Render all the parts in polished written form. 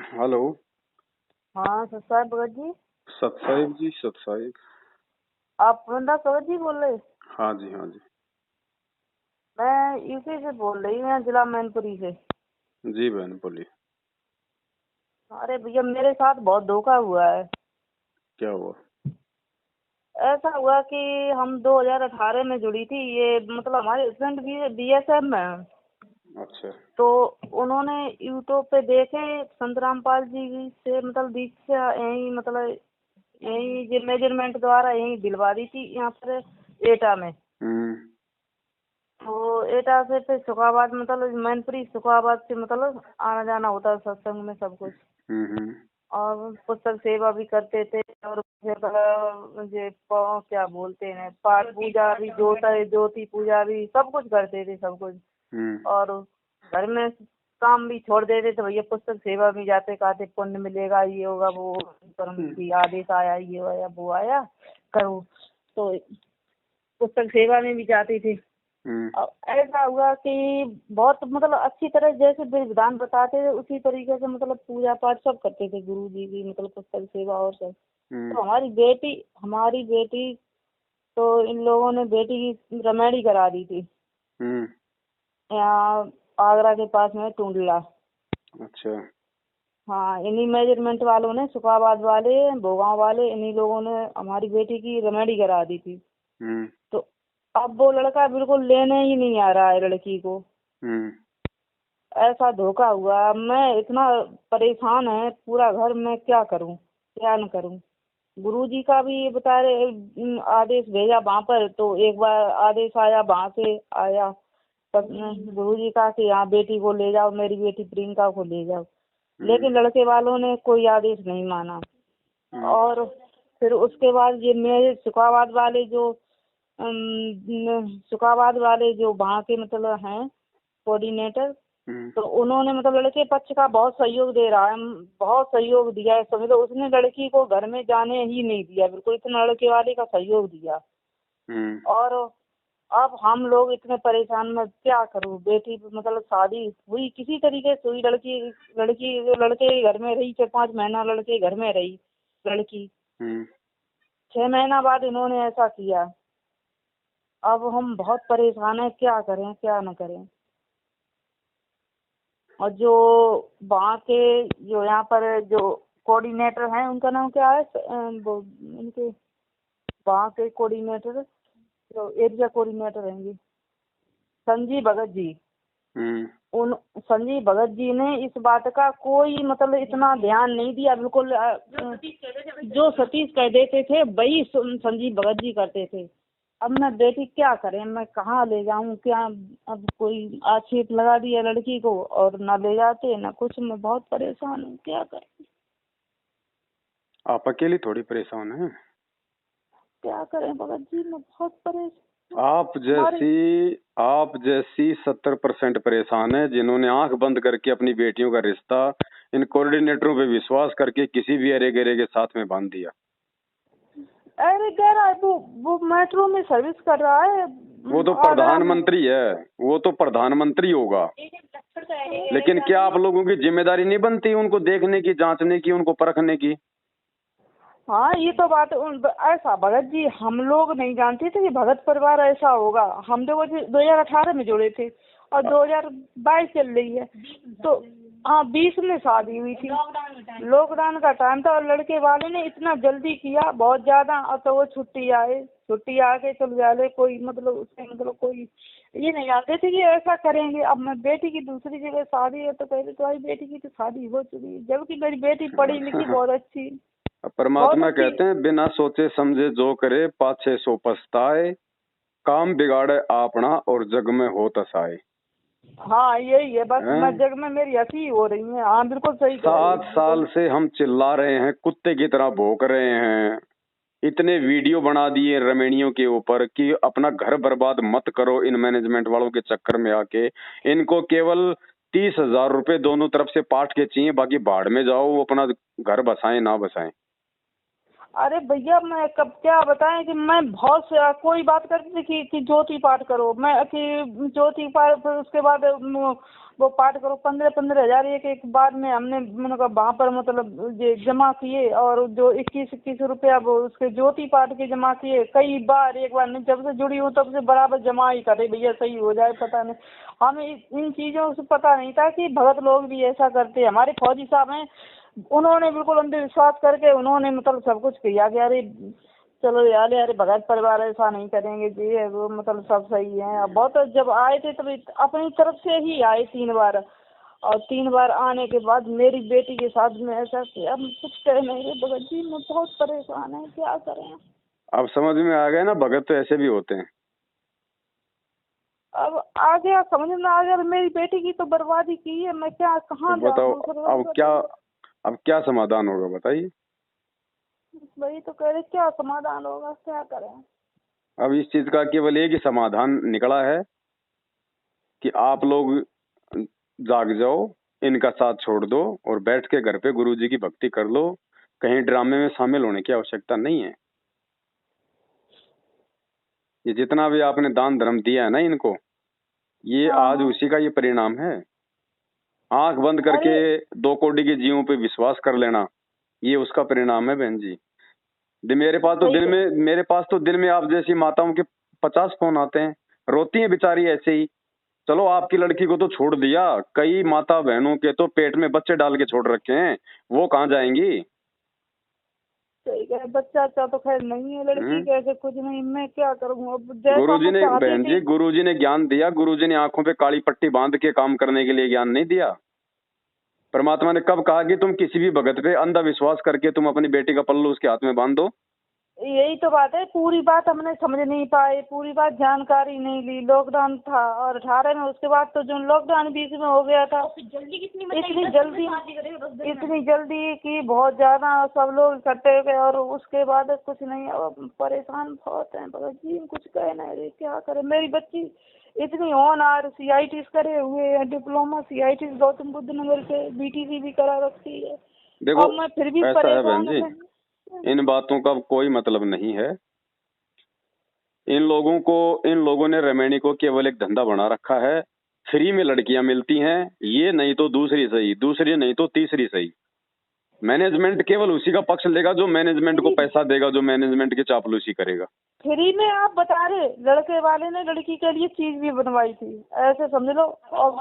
Hello. हाँ सत साहिब भगत जी। सतसाहिब जी, सतसाहिब। आप वृंदा भगत जी बोल रहे? हाँ जी, हाँ जी। मैं यूपी से बोल रही हूँ, जिला मैनपुरी से। जी बहन बोलिए। अरे भैया मेरे साथ बहुत धोखा हुआ है। क्या हुआ? ऐसा हुआ कि हम 2018 में जुड़ी थी। ये मतलब हमारे हस्बैंड भी बीएसएफ में हैं। अच्छा। तो उन्होंने यूट्यूब पे देखे संत रामपाल जी से मतलब दीक्षा यही मतलब यही मेजरमेंट द्वारा यही दिलवा दी थी यहाँ पर एटा में। तो एटा से फिर सुखाबाद मतलब मैनपुरी सुखाबाद से मतलब आना जाना होता है सत्संग में सब कुछ। और पुस्तक सेवा भी करते थे और मुझे क्या बोलते हैं पाठ पूजा भी ज्योति पूजा भी सब कुछ करते थे सब कुछ। और घर में काम भी छोड़ देते थे भैया, पुस्तक सेवा भी जाते कहते पुण्य मिलेगा, ये होगा वो परम की आदेश आया, ये आया वो आया करो। तो पुस्तक सेवा में भी जाते थे। ऐसा हुआ कि बहुत मतलब अच्छी तरह जैसे विधान बताते थे उसी तरीके से मतलब पूजा पाठ सब करते थे गुरु जी की मतलब पुस्तक सेवा और सब। तो हमारी बेटी तो इन लोगों ने बेटी की रमैडी करा दी थी यहाँ आगरा के पास में टूंडला। अच्छा। हाँ, इन्हीं मेजरमेंट वालों ने, सुखाबाद वाले, भोगांव वाले, इन्हीं लोगों ने हमारी बेटी की रमैडी करा दी थी। तो अब वो लड़का बिल्कुल लेने ही नहीं आ रहा है लड़की को। ऐसा धोखा हुआ, मैं इतना परेशान है पूरा घर, मैं क्या करूं क्या न करूं। गुरुजी का भी बता रहे आदेश भेजा वहाँ पर, तो एक बार आदेश आया वहाँ से आया गुरुजी का कि यहाँ बेटी को ले जाओ, मेरी बेटी प्रियंका को ले जाओ। लेकिन लड़के वालों ने कोई आदेश नहीं माना। और फिर उसके बाद ये मेरे सुखाबाद वाले जो वहाँ के मतलब हैं कोऑर्डिनेटर, तो उन्होंने मतलब लड़के पक्ष का बहुत सहयोग दे रहा है, बहुत सहयोग दिया है समझ लो। उसने लड़की को घर में जाने ही नहीं दिया बिल्कुल, इतना लड़के वाले का सहयोग दिया। और अब हम लोग इतने परेशान, में क्या करूं। बेटी मतलब शादी हुई किसी तरीके से हुई, लड़के घर में रही 4-5 महीना, लड़के घर में रही लड़की। 6 महीना बाद इन्होंने ऐसा किया। अब हम बहुत परेशान है, क्या करें क्या न करें। और जो वहाँ के जो यहाँ पर जो कोऑर्डिनेटर हैं उनका नाम क्या है, उनके वहाँ के कोऑर्डिनेटर जो एरिया कोऑर्डिनेटर हैं संजीव भगत जी। उन संजीव भगत जी ने इस बात का कोई मतलब इतना ध्यान नहीं दिया बिल्कुल। जो सतीश कह देते थे वही संजीव भगत जी करते थे। अब मैं बेटी क्या करें, मैं कहाँ ले जाऊं क्या। अब कोई आक्षेप लगा दिया लड़की को और ना ले जाते ना कुछ। मैं बहुत परेशान हूँ, क्या करें। आप अकेली थोड़ी परेशान हैं। क्या करें भगत जी, मैं बहुत परेशान। आप जैसी 70% परेशान है जिन्होंने आंख बंद करके अपनी बेटियों का रिश्ता इन कोऑर्डिनेटरों पे विश्वास करके किसी भी अरे गरे के साथ में बांध दिया। अरे कह रहा है वो मेट्रो में सर्विस कर रहा है। वो तो प्रधानमंत्री है, वो तो प्रधानमंत्री होगा। लेकिन क्या आप लोगों की जिम्मेदारी नहीं बनती उनको देखने की, जांचने की, उनको परखने की? हाँ ये तो बात ऐसा भगत जी हम लोग नहीं जानते थे कि भगत परिवार ऐसा होगा। हम लोग 2018 में जुड़े थे और 2022 चल रही है। तो हाँ 20 में शादी हुई थी, लॉकडाउन का टाइम था। और लड़के वाले ने इतना जल्दी किया बहुत ज्यादा। और तो वो छुट्टी आके चल जाए कोई मतलब उसके मतलब कोई ये नहीं जानते थे कि ऐसा करेंगे। अब मैं बेटी की दूसरी जगह शादी है तो पहले तो बेटी की तो शादी हो चुकी है, जबकि मेरी बेटी पढ़ी लिखी बहुत अच्छी। परमात्मा कहते हैं बिना सोचे समझे जो करे पाछे सो पछताए, काम बिगाड़े आपना और जग में हो तसाए। हाँ यही है बस। मैं जग में मेरी हंसी हो रही है। हाँ बिल्कुल सही। 7 साल से हम चिल्ला रहे हैं, कुत्ते की तरह भौंक रहे हैं। इतने वीडियो बना दिए रमणियों के ऊपर कि अपना घर बर्बाद मत करो इन मैनेजमेंट वालों के चक्कर में आके। इनको केवल 30,000 रुपए दोनों तरफ से पाठ के चाहिए, बाकी बाढ़ में जाओ, वो अपना घर बसाएं ना बसाएं। अरे भैया मैं कब क्या बताएं कि मैं बहुत से कोई बात करती थी कि ज्योति पाठ करो, मैं कि ज्योति पाठ, फिर उसके बाद वो पाठ करो 15,000 एक बार में हमने मतलब वहाँ पर मतलब ये जमा किए, और जो 21 रुपया वो उसके ज्योति पाठ के जमा किए कई बार, एक बार नहीं, जब से जुड़ी हूँ तब से बराबर जमा ही करे भैया सही हो जाए। पता नहीं हमें इन चीजों से पता नहीं था कि भगत लोग भी ऐसा करते हैं। हमारे फौजी साहब हैं, उन्होंने बिल्कुल अंधविश्वास करके उन्होंने मतलब सब कुछ किया कि अरे चलो यार यार भगत परिवार ऐसा नहीं करेंगे जी, वो मतलब सब सही है। अब बहुत जब आए थे तब अपनी तरफ से ही आए 3 बार, और 3 बार आने के बाद मेरी बेटी के साथ में ऐसा किया, हम कुछ कह नहीं रहे भगत जी, मैं बहुत परेशान है, क्या करें। अब समझ में आ गया ना, भगत तो ऐसे भी होते हैं। अब आ गया, समझ में आ गया, मेरी बेटी की तो बर्बादी की है, मैं क्या कहाँ तो बताओ जाऊँ। अब क्या समाधान होगा बताइए। वही तो कह रहे क्या समाधान होगा, क्या करें। अब इस चीज का केवल एक ही समाधान निकला है कि आप लोग जाग जाओ, इनका साथ छोड़ दो और बैठ के घर पे गुरुजी की भक्ति कर लो। कहीं ड्रामे में शामिल होने की आवश्यकता नहीं है। ये जितना भी आपने दान धर्म दिया है ना इनको, ये आज उसी का ये परिणाम है। आंख बंद करके 2 कौड़ी के जीवों पे विश्वास कर लेना, ये उसका परिणाम है बहन जी। मेरे पास तो दिन में आप जैसी माताओं के 50 फोन आते हैं, रोती हैं बेचारी ऐसे ही। चलो आपकी लड़की को तो छोड़ दिया, कई माता बहनों के तो पेट में बच्चे डाल के छोड़ रखे हैं, वो कहाँ जाएंगी। सही है, बच्चा अच्छा तो खैर नहीं है, लड़की कैसे कुछ नहीं, मैं क्या करूँ अब। गुरुजी ने बहन जी, गुरुजी ने ज्ञान दिया, गुरुजी ने आंखों पे काली पट्टी बांध के काम करने के लिए ज्ञान नहीं दिया। परमात्मा ने कब कहा कि तुम किसी भी भगत पे अंधा विश्वास करके तुम अपनी बेटी का पल्लू उसके हाथ में बांध दो। यही तो बात है, पूरी बात हमने समझ नहीं पाए, पूरी बात जानकारी नहीं ली। लॉकडाउन था और 18 में, उसके बाद तो जो लॉकडाउन बीच में हो गया था, इतनी जल्दी की बहुत ज्यादा, सब लोग इकट्ठे हो गए और उसके बाद कुछ नहीं। अब परेशान बहुत है भगत जी, कुछ कह नहीं रहे, क्या करे। मेरी बच्ची इतनी ऑनर CIT करे हुए है, डिप्लोमा CIT गौतम बुद्ध नगर से, BTC भी करा रखी है। देखो मैं फिर भी ऐसा है बहन परेशान जी, हूँ। इन बातों का कोई मतलब नहीं है। इन लोगों ने रमैनी को केवल एक धंधा बना रखा है। फ्री में लड़कियां मिलती हैं, ये नहीं तो दूसरी सही, दूसरी नहीं तो तीसरी सही। मैनेजमेंट केवल उसी का पक्ष लेगा जो मैनेजमेंट को पैसा देगा, जो मैनेजमेंट की चापलूसी करेगा। फ्री में आप बता रहे, लड़के वाले ने लड़की के लिए चीज भी बनवाई थी, ऐसे समझ लो। और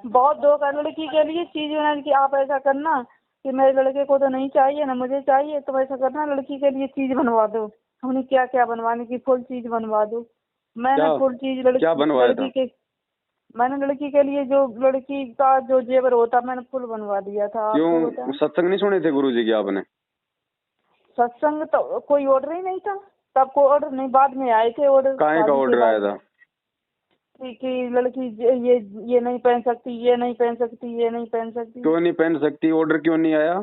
बहुत धोखा, लड़की के लिए चीज बनाई कि आप ऐसा करना कि मेरे लड़के को तो नहीं चाहिए ना मुझे चाहिए, तो ऐसा करना लड़की के लिए चीज बनवा दो। हमने क्या क्या बनवाने की, फुल चीज बनवा दो। मैंने फुल चीज लड़की के, मैंने लड़की के लिए जो लड़की का जो जेवर होता मैंने फुल बनवा दिया था। क्यों सत्संग नहीं सुने थे गुरुजी के आपने? सत्संग तो कोई ऑर्डर ही नहीं था तब, कोई ऑर्डर नहीं, बाद में आए थे ऑर्डर। काहे का ऑर्डर आया था? कि लड़की ये नहीं पहन सकती, ये नहीं पहन सकती, ये नहीं पहन सकती। क्यों नहीं पहन सकती? ऑर्डर क्यों नहीं आया?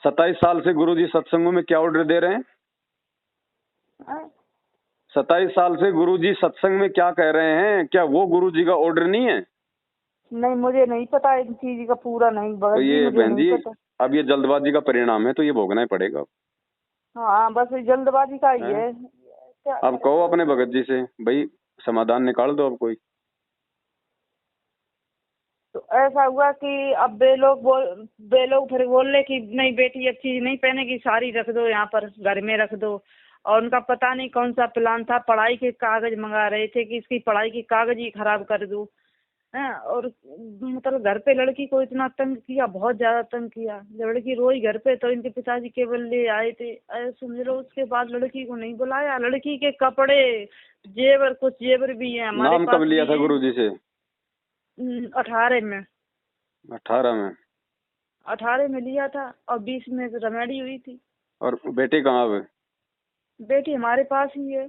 27 साल से गुरुजी सत्संगों में क्या ऑर्डर दे रहे हैं? 27 साल से गुरुजी सत्संग में क्या कह रहे हैं? क्या वो गुरुजी का ऑर्डर नहीं है? नहीं, मुझे नहीं पता इन चीज का पूरा नहीं। तो ये बहन जी, अब ये जल्दबाजी का परिणाम है, तो ये भोगना ही पड़ेगा। हाँ, बस जल्दबाजी का ही है। अब कहो अपने भगत जी से, भाई समाधान निकाल दो अब कोई। तो ऐसा हुआ कि अब वे लोग फिर बोल रहे कि नहीं बेटी अब चीज नहीं पहनेगी, साड़ी रख दो यहाँ पर घर में रख दो। और उनका पता नहीं कौन सा प्लान था, पढ़ाई के कागज मंगा रहे थे कि इसकी पढ़ाई की कागज ही खराब कर दूं। और मतलब घर पे लड़की को इतना तंग किया, बहुत ज्यादा तंग किया। लड़की रोई घर पे तो इनके पिताजी केवल ले आए थे, समझ लो। उसके बाद लड़की को नहीं बुलाया। लड़की के कपड़े, जेवर, कुछ जेवर भी हैं हमारे पास। नाम कब लिया था गुरुजी से? 18 में। 18 में? 18 में लिया था और 20 में रमेडी हुई थी। और बेटी कहाँ है? बेटी हमारे पास ही है।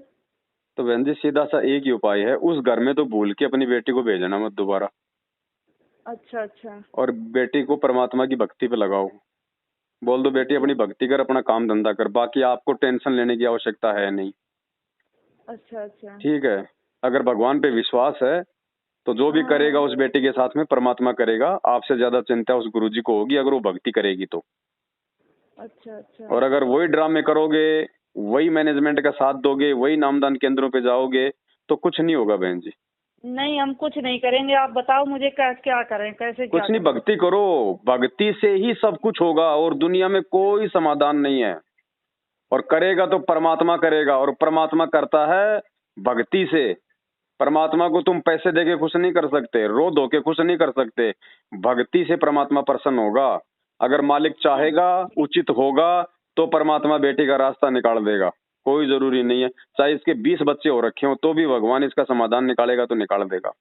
तो बहन जी सीधा सा एक ही उपाय है, उस घर में तो भूल के अपनी बेटी को भेजना मत दोबारा। अच्छा अच्छा। और बेटी को परमात्मा की भक्ति पे लगाओ। बोल दो बेटी अपनी भक्ति कर, अपना काम धंधा कर, बाकी आपको टेंशन लेने की आवश्यकता है नहीं। अच्छा अच्छा। ठीक है, अगर भगवान पे विश्वास है तो जो भी करेगा उस बेटी के साथ में परमात्मा करेगा। आपसे ज्यादा चिंता उस गुरुजी को होगी अगर वो भक्ति करेगी तो। अच्छा अच्छा। और अगर वही ड्रामे करोगे, वही मैनेजमेंट का साथ दोगे, वही नामदान केंद्रों पे जाओगे, तो कुछ नहीं होगा बहन जी। नहीं, हम कुछ नहीं करेंगे। आप बताओ मुझे क्या क्या करें, कैसे क्या कुछ नहीं, करें? भक्ति करो। भक्ति से ही सब कुछ होगा और दुनिया में कोई समाधान नहीं है। और करेगा तो परमात्मा करेगा, और परमात्मा करता है भक्ति से। परमात्मा को तुम पैसे देके खुश नहीं कर सकते, रो धो के खुश नहीं कर सकते। भक्ति से परमात्मा प्रसन्न होगा। अगर मालिक चाहेगा, उचित होगा, तो परमात्मा बेटी का रास्ता निकाल देगा। कोई जरूरी नहीं है, चाहे इसके 20 बच्चे हो रखे हो तो भी भगवान इसका समाधान निकालेगा तो निकाल देगा।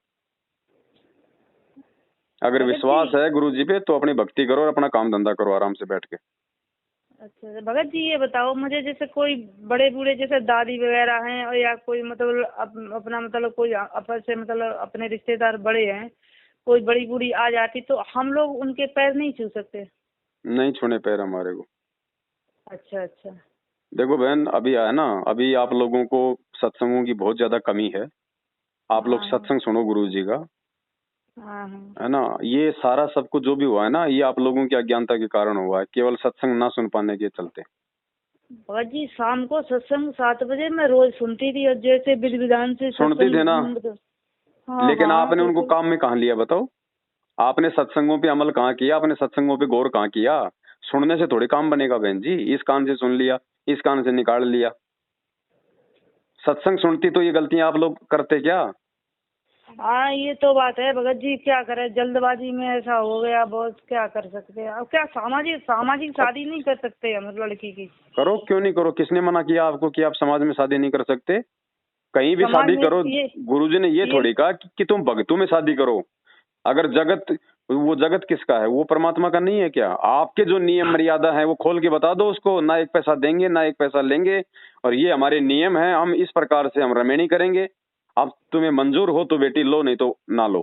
अगर विश्वास है गुरु जी पे तो अपनी भक्ति करो और अपना काम धंधा करो आराम से बैठ के। अच्छा भगत जी, ये बताओ मुझे, जैसे कोई बड़े बूढ़े जैसे दादी वगैरह हैं, और या कोई मतलब अपना मतलब कोई अपन से मतलब अपने रिश्तेदार बड़े हैं, कोई बड़ी बूढ़ी आ जाती तो हम लोग उनके पैर नहीं छू सकते? नहीं छूने पैर हमारे को। अच्छा अच्छा। देखो बहन, अभी है ना, अभी आप लोगों को सत्संगों की बहुत ज्यादा कमी है। आप लोग सत्संग सुनो गुरु जी का, हाँ। है ना। ये सारा सब कुछ जो भी हुआ है ना, ये आप लोगों की अज्ञानता के कारण हुआ है, केवल सत्संग ना सुन पाने के चलते। भगत जी, शाम को सत्संग 7 बजे मैं रोज सुनती थी, और जैसे विधि विधान से सुनती थे ना, हाँ लेकिन हाँ आपने उनको बिल्कुल। काम में कहाँ लिया बताओ? आपने सत्संगों पे अमल कहाँ किया? आपने सत्संगों पे गौर कहाँ किया? सुनने से थोड़ी काम बनेगा बहन जी। इस कान से सुन लिया, इस कान से निकाल लिया। सत्संग सुनती तो ये गलतियां आप लोग करते क्या? हाँ ये तो बात है भगत जी, क्या करे, जल्दबाजी में ऐसा हो गया बहुत, क्या कर सकते हैं अब? क्या सामाजिक सामाजिक शादी नहीं कर सकते हम लड़की की? करो, क्यों नहीं करो? किसने मना किया आपको कि आप समाज में शादी नहीं कर सकते? कहीं भी समाज शादी में करो। गुरुजी ने ये थोड़ी कहा कि तुम भक्तों में शादी करो। अगर जगत, वो जगत किसका है? वो परमात्मा का नहीं है क्या? आपके जो नियम मर्यादा है वो खोल के बता दो उसको। ना एक पैसा देंगे ना एक पैसा लेंगे, और ये हमारे नियम है, हम इस प्रकार से हम रमेणी करेंगे। अब तुम्हें मंजूर हो तो बेटी लो, नहीं तो ना लो।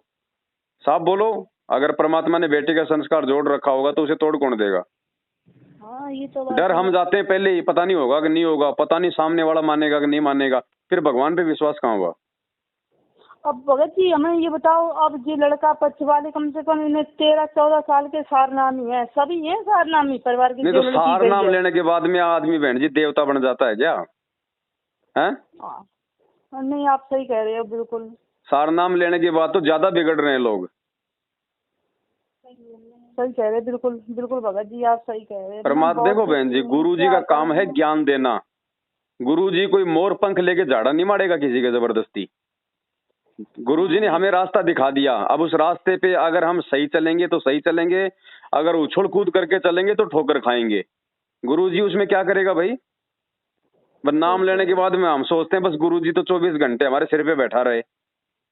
साफ बोलो। अगर परमात्मा ने बेटी का संस्कार जोड़ रखा होगा तो उसे तोड़ कौन देगा? हाँ ये तो बात डर है। हम जाते हैं पहले ही, पता नहीं होगा कि नहीं होगा, पता नहीं सामने वाला मानेगा कि नहीं मानेगा, फिर भगवान पे विश्वास कहाँ हुआ? अब भगत जी हमें ये बताओ, अब ये लड़का पक्ष वाले कम से कम इन्हें 13-14 साल के सारनामी है, सभी हैं सारनामी परिवार की नहीं जो तो लड़की सार गई नाम है। लेने के बाद में आदमी बहन जी देवता बन जाता है क्या? हैं? हाँ, नहीं आप सही कह रहे हो बिल्कुल। सार नाम लेने के बाद तो ज्यादा बिगड़ रहे हैं लोग। सही कह रहे हैं, बिल्कुल बिल्कुल भगत जी आप सही कह रहे हैं। परमात्मा देखो बहन जी, गुरु जी का काम है ज्ञान देना। गुरु जी कोई मोर पंख लेके झाड़ा नहीं मारेगा किसी के जबरदस्ती। गुरु जी ने हमें रास्ता दिखा दिया। अब उस रास्ते पे अगर हम सही चलेंगे तो सही चलेंगे, अगर उछल कूद करके चलेंगे तो ठोकर खाएंगे। गुरु जी उसमें क्या करेगा भाई? बस नाम लेने के बाद में हम सोचते हैं बस गुरु जी तो 24 घंटे हमारे सिर पे बैठा रहे।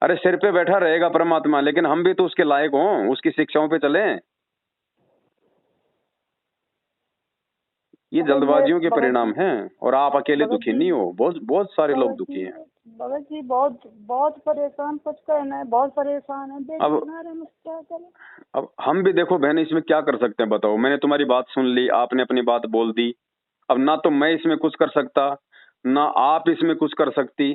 अरे सिर पे बैठा रहेगा परमात्मा, लेकिन हम भी तो उसके लायक हों, उसकी शिक्षाओं पे चलें। ये जल्दबाजियों के परिणाम हैं, और आप अकेले दुखी नहीं हो, बहुत बहुत सारे लोग दुखी हैं। भगत जी बहुत बहुत परेशान, कुछ कहना है, बहुत परेशान है। अब क्या करें? अब हम भी देखो बहन, इसमें क्या कर सकते हैं बताओ? मैंने तुम्हारी बात सुन ली, आपने अपनी बात बोल दी। अब ना तो मैं इसमें कुछ कर सकता, ना आप इसमें कुछ कर सकती।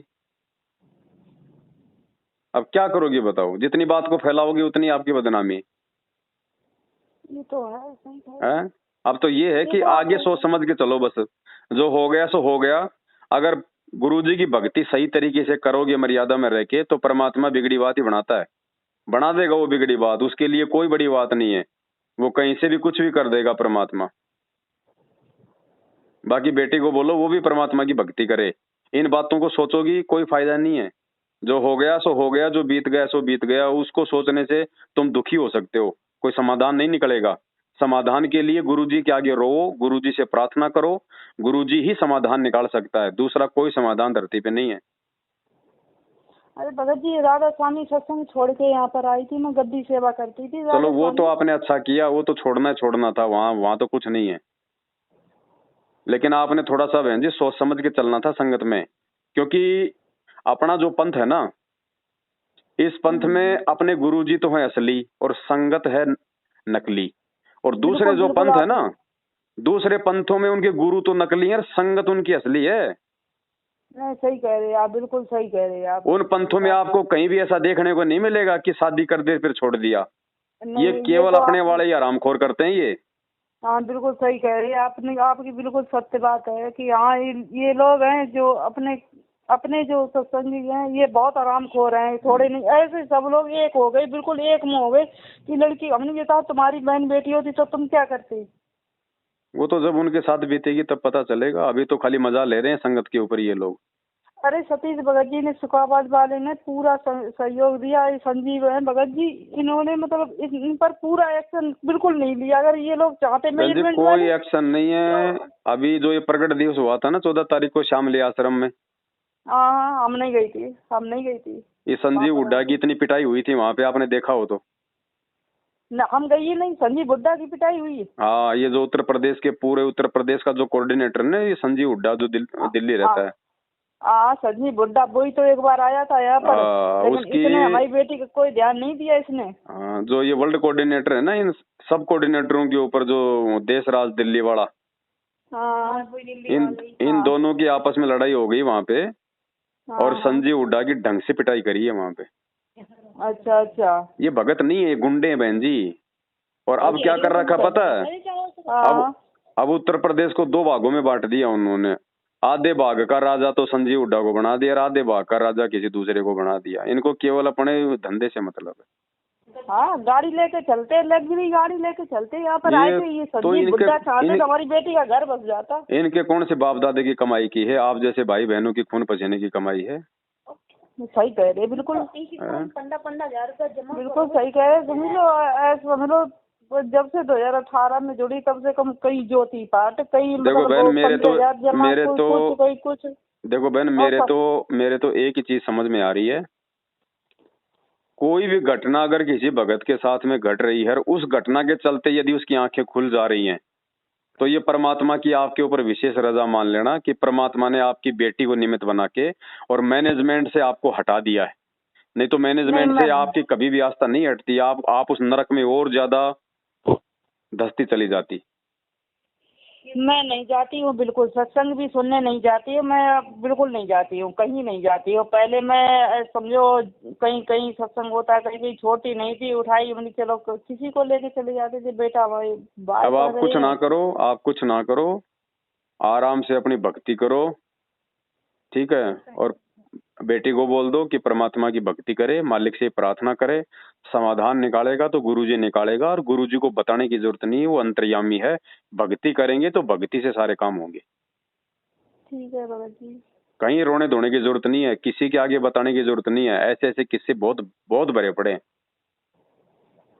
अब क्या करोगी बताओ? जितनी बात को फैलाओगी उतनी आपकी बदनामी ये तो है, सही है। है। अब तो ये है कि आगे सोच समझ के चलो, बस जो हो गया सो हो गया। अगर गुरुजी की भक्ति सही तरीके से करोगे मर्यादा में रह के, तो परमात्मा बिगड़ी बात ही बनाता है, बना देगा वो बिगड़ी बात। उसके लिए कोई बड़ी बात नहीं है, वो कहीं से भी कुछ भी कर देगा परमात्मा। बाकी बेटी को बोलो वो भी परमात्मा की भक्ति करे। इन बातों को सोचोगी कोई फायदा नहीं है। जो हो गया सो हो गया, जो बीत गया सो बीत गया। उसको सोचने से तुम दुखी हो सकते हो, कोई समाधान नहीं निकलेगा। समाधान के लिए गुरुजी के आगे रो, गुरुजी से प्रार्थना करो। गुरुजी ही समाधान निकाल सकता है, दूसरा कोई समाधान धरती पे नहीं है। अरे भगत जी, राधा स्वामी सत्संग छोड़ के यहाँ पर आई थी, मैं गद्दी सेवा करती थी। चलो वो तो आपने अच्छा किया, वो तो छोड़ना था, वहां तो कुछ नहीं है। लेकिन आपने थोड़ा सा बहन जी सोच समझ के चलना था संगत में, क्योंकि अपना जो पंथ है ना, इस पंथ में अपने गुरुजी तो है असली और संगत है नकली। और दूसरे जो पंथ है ना, दूसरे पंथों में उनके गुरु तो नकली है और संगत उनकी असली है। नहीं सही कह रहे हैं आप, बिल्कुल सही कह रहे हैं आप। उन पंथों में आपको कहीं भी ऐसा देखने को नहीं मिलेगा कि शादी कर दे फिर छोड़ दिया। ये केवल अपने वाले ही आरामखोर करते हैं ये। हाँ बिल्कुल सही कह रही है आपने, आपकी बिल्कुल सत्य बात है कि हाँ ये लोग हैं जो अपने अपने जो सत्संगी हैं ये बहुत आराम खो रहे हैं, थोड़े नहीं, ऐसे सब लोग एक हो गए, बिल्कुल एक मुंह हो गए कि लड़की, हमने ये कहा तुम्हारी बहन बेटी होती तो तुम क्या करते। वो तो जब उनके साथ बीतेगी तब पता चलेगा, अभी तो खाली मजा ले रहे हैं संगत के ऊपर ये लोग। अरे सतीश भगत जी ने, सुखाबाद वाले ने पूरा सहयोग दिया। ये संजीव है भगत जी, इन्होंने मतलब इन पर पूरा एक्शन बिल्कुल नहीं लिया। अगर ये लोग चाहते मैनेजमेंट कोई वाले एक्शन नहीं है। अभी जो ये प्रकट दिवस हुआ था ना 14 तारीख को श्यामली आश्रम में, हाँ हम नहीं गई थी, हम नहीं गई थी। ये संजीव हुड्डा की इतनी पिटाई हुई थी वहाँ पे, आपने देखा हो तो। ना हम गई ही नहीं, संजीव हुड्डा की पिटाई हुई। हाँ, ये जो उत्तर प्रदेश के पूरे उत्तर प्रदेश का जो कोऑर्डिनेटर है ये संजीव हुड्डा, जो दिल्ली रहता है। हाँ संजीव हुड्डा, वही तो एक बार आया था यहाँ पर, लेकिन उसकी इसने हमारी बेटी का कोई ध्यान नहीं दिया इसने। जो ये वर्ल्ड कोऑर्डिनेटर है ना, इन सब कोऑर्डिनेटरों के ऊपर जो देश राज दिल्ली वाला, हाँ इन दोनों की आपस में लड़ाई हो गई वहाँ पे, और संजीव हुड्डा की ढंग से पिटाई करी है वहाँ पे। अच्छा अच्छा, ये भगत नहीं है, गुंडे हैं बहन जी। और अब क्या कर रखा पता है, अब उत्तर प्रदेश को 2 भागों में बांट दिया उन्होंने। आधे भाग का राजा तो संजीव हुड्डा को बना दिया, आधे भाग का राजा किसी दूसरे को बना दिया। इनको केवल अपने धंधे से मतलब है। हाँ गाड़ी लेके चलते, लग्जरी गाड़ी लेके चलते, यहाँ पर आए थे ये संजीव हुड्डा, चाहते तो हमारी बेटी का घर बस जाता। इनके कौन से बाप दादे की कमाई की है, आप जैसे भाई बहनों की खून पसीने की कमाई है। सही कह रहे, बिल्कुल 15,000 रुपया जमा, बिल्कुल सही कह रहे। समझ लो, ऐसा समझ लो, जब से 2018 में जुड़ी तब से कम कई ज्योति पाठ, कई देखो बहन, मेरे तो कुछ देखो बहन, मेरे तो एक ही चीज समझ में आ रही है। कोई भी घटना अगर किसी भगत के साथ में घट रही है, उस घटना के चलते यदि उसकी आंखें खुल जा रही हैं, तो ये परमात्मा की आपके ऊपर विशेष रजा मान लेना कि परमात्मा ने आपकी बेटी को निमित्त बना के और मैनेजमेंट से आपको हटा दिया है। नहीं तो मैनेजमेंट से आपकी कभी भी आस्था नहीं हटती, आप उस नरक में और ज्यादा धंसती चली जाती। मैं नहीं जाती हूँ बिल्कुल, सत्संग भी सुनने नहीं जाती हूँ, मैं बिल्कुल नहीं जाती हूँ, कहीं नहीं जाती हूँ। पहले मैं समझो कहीं कहीं सत्संग होता है, कहीं कहीं छोटी नहीं थी, उठाई, मैंने चलो किसी को लेके चले जाते थे, बेटा भाई। अब आप कुछ ना करो, आप कुछ ना करो, आराम से अपनी भक्ति करो, ठीक है। और बेटी को बोल दो कि परमात्मा की भक्ति करे, मालिक से प्रार्थना करे, समाधान निकालेगा तो गुरुजी निकालेगा, और गुरुजी को बताने की जरूरत नहीं है, वो अंतर्यामी है। भक्ति करेंगे तो भक्ति से सारे काम होंगे। ठीक है बाबा जी, कहीं रोने धोने की जरूरत नहीं है, किसी के आगे बताने की जरूरत नहीं है। ऐसे ऐसे किस्से बहुत बहुत भरे पड़े हैं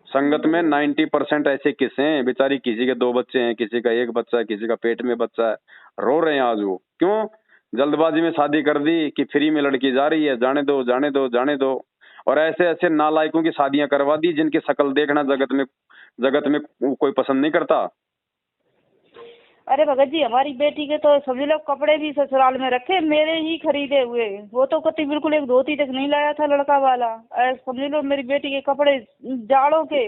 संगत में। 90% ऐसे किस्से हैं, बेचारी किसी के 2 बच्चे हैं, किसी का 1 बच्चा है, किसी का पेट में बच्चा है, रो रहे हैं आज वो। क्यों? जल्दबाजी में शादी कर दी कि फ्री में लड़की जा रही है, जाने दो जाने दो जाने दो। और ऐसे ऐसे नालायकों की शादियां करवा दी जिनकी शक्ल देखना जगत में कोई पसंद नहीं करता। अरे भगत जी, हमारी बेटी के तो सभी लोग कपड़े भी ससुराल में रखे, मेरे ही खरीदे हुए। वो तो कति बिल्कुल एक धोती तक नहीं लाया था लड़का वाला। समझ लो मेरी बेटी के कपड़े जाड़ों के,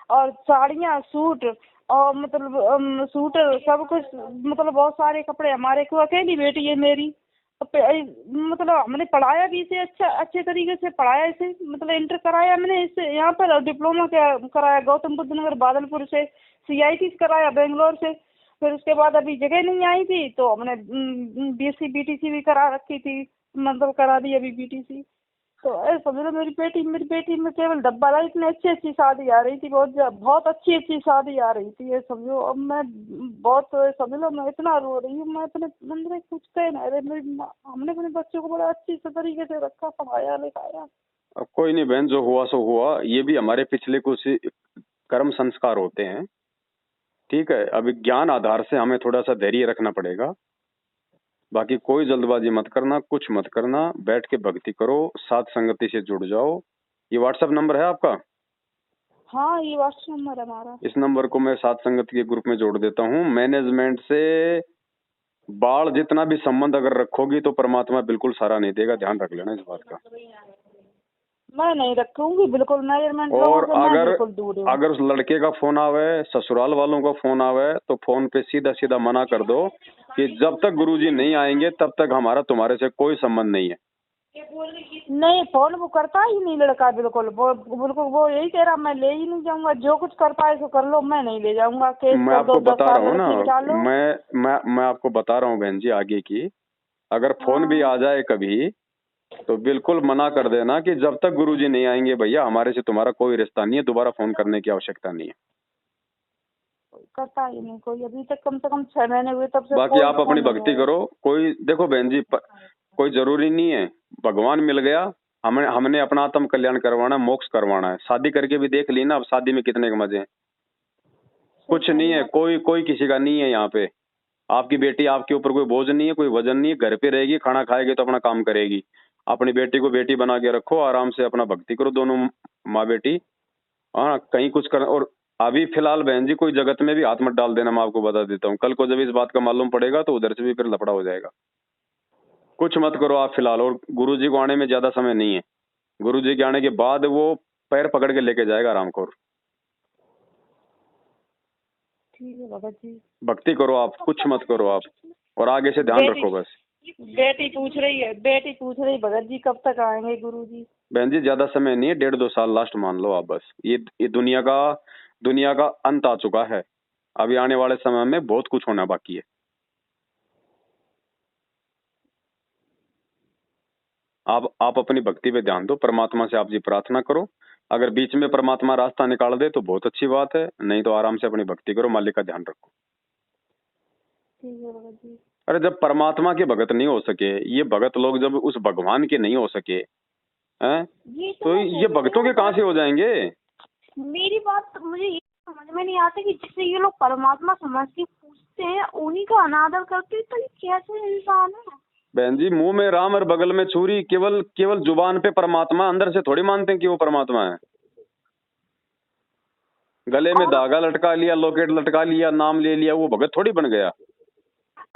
और साड़ियाँ, सूट, और मतलब सूट, सब कुछ, मतलब बहुत सारे कपड़े हमारे को। अकेली बेटी है मेरी, मतलब हमने पढ़ाया भी इसे, अच्छे तरीके से पढ़ाया इसे, मतलब इंटर कराया मैंने इससे यहाँ पर, डिप्लोमा कराया गौतम बुद्ध नगर बादलपुर से, CIT कराया बेंगलोर से। फिर उसके बाद अभी जगह नहीं आई थी तो हमने BSc BTC भी करा रखी थी, मतलब करा दी अभी BTC। तो समझ लो मेरी बेटी में केवल डब्बा ला, इतनी अच्छी शादी आ रही थी, बहुत अच्छी शादी आ रही थी। ये समझो अब मैं बहुत, समझ लो मैं इतना रो रही हूँ, मैं अपने अंदर कुछ कह ना रहे। हमने अपने बच्चों को बड़ा अच्छी से तरीके से रखा, पढ़ाया लिखाया। अब कोई नहीं बहन, जो हुआ सो हुआ। ये भी हमारे पिछले कुछ कर्म संस्कार होते हैं, ठीक है। अभी ज्ञान आधार से हमें थोड़ा सा धैर्य रखना पड़ेगा। बाकी कोई जल्दबाजी मत करना, कुछ मत करना, बैठ के भक्ति करो, साथ संगति से जुड़ जाओ। ये व्हाट्सएप नंबर है आपका? हाँ ये व्हाट्सएप नंबर है हमारा। इस नंबर को मैं साथ संगति के ग्रुप में जोड़ देता हूँ। मैनेजमेंट से बाढ़ जितना भी संबंध अगर रखोगी तो परमात्मा बिल्कुल सारा नहीं देगा, ध्यान रख लेना इस बात का। मैं नहीं रखूंगी बिल्कुल मैनेजमेंट। और अगर उस लड़के का फोन आवे, ससुराल वालों का फोन आवे, तो फोन पे सीधा सीधा मना कर दो कि जब तक गुरुजी नहीं आएंगे तब तक हमारा तुम्हारे से कोई संबंध नहीं है। नहीं, फोन वो करता ही नहीं लड़का, बिल्कुल वो यही कह रहा, मैं ले ही नहीं जाऊंगा, जो कुछ कर पाए तो कर लो, मैं नहीं ले जाऊंगा। मैं आपको बता रहा हूँ ना, मैं आपको बता रहा हूँ बहन जी आगे की, अगर फोन भी आ जाए कभी तो बिल्कुल मना कर देना कि जब तक गुरुजी नहीं आएंगे भैया हमारे से तुम्हारा कोई रिश्ता नहीं है, दोबारा फोन करने की आवश्यकता नहीं है। करता ही नहीं कोई, अभी तक कम से कम 6 महीने हुए तब से। बाकी आप अपनी भक्ति करो। कोई देखो बहन जी, कोई जरूरी नहीं है, भगवान मिल गया, हमने अपना आत्म कल्याण करवाना, मोक्ष करवाना है। शादी करके भी देख ली ना, अब शादी में कितने के मजे हैं। कुछ नहीं है, कोई किसी का नहीं है यहाँ पे। आपकी बेटी आपके ऊपर कोई बोझ नहीं है, कोई वजन नहीं है, घर पे रहेगी, खाना खाएगी तो अपना काम करेगी। अपनी बेटी को बेटी बना के रखो, आराम से अपना भक्ति करो, दोनों माँ बेटी। हाँ, कहीं कुछ कर। और अभी फिलहाल बहन जी कोई जगत में भी हाथ मत डाल देना, मैं आपको बता देता हूँ। कल को जब इस बात का मालूम पड़ेगा तो उधर से भी फिर लफड़ा हो जाएगा। कुछ मत करो आप फिलहाल। और गुरुजी को आने में ज्यादा समय नहीं है, गुरुजी के आने के बाद वो पैर पकड़ के लेके जाएगा आरामखोर। ठीक है भगत जी, भक्ति करो आप, कुछ मत करो आप, और आगे से ध्यान रखो बस। बेटी पूछ रही भगत जी कब तक आएंगे गुरुजी? बहन जी ज्यादा समय नहीं है, 1.5-2 साल लास्ट मान लो आप बस। ये दुनिया का अंत आ चुका है। अभी आने वाले समय में बहुत कुछ होना बाकी है। आप अपनी भक्ति पे ध्यान दो, परमात्मा से आप जी प्रार्थना करो। अगर बीच में परमात्मा रास्ता निकाल दे तो बहुत अच्छी बात है, नहीं तो आराम से अपनी भक्ति करो, मालिक का ध्यान रखो। ठीक है भगत जी। अरे जब परमात्मा के भगत नहीं हो सके, ये भगत लोग जब उस भगवान के नहीं हो सके हैं, तो ये भक्तों के कहाँ से हो जाएंगे? मेरी बात मुझे ये समझ में नहीं आता कि जिससे ये लोग परमात्मा समझ के पूछते हैं उन्हीं का अनादर करते हैं, तो ये कैसे इंसान है? बहन जी मुंह में राम और बगल में छुरी, केवल जुबान पे परमात्मा, अंदर से थोड़ी मानते हैं कि वो परमात्मा है। गले में धागा लटका लिया, लॉकेट लटका लिया, नाम ले लिया, वो भगत थोड़ी बन गया।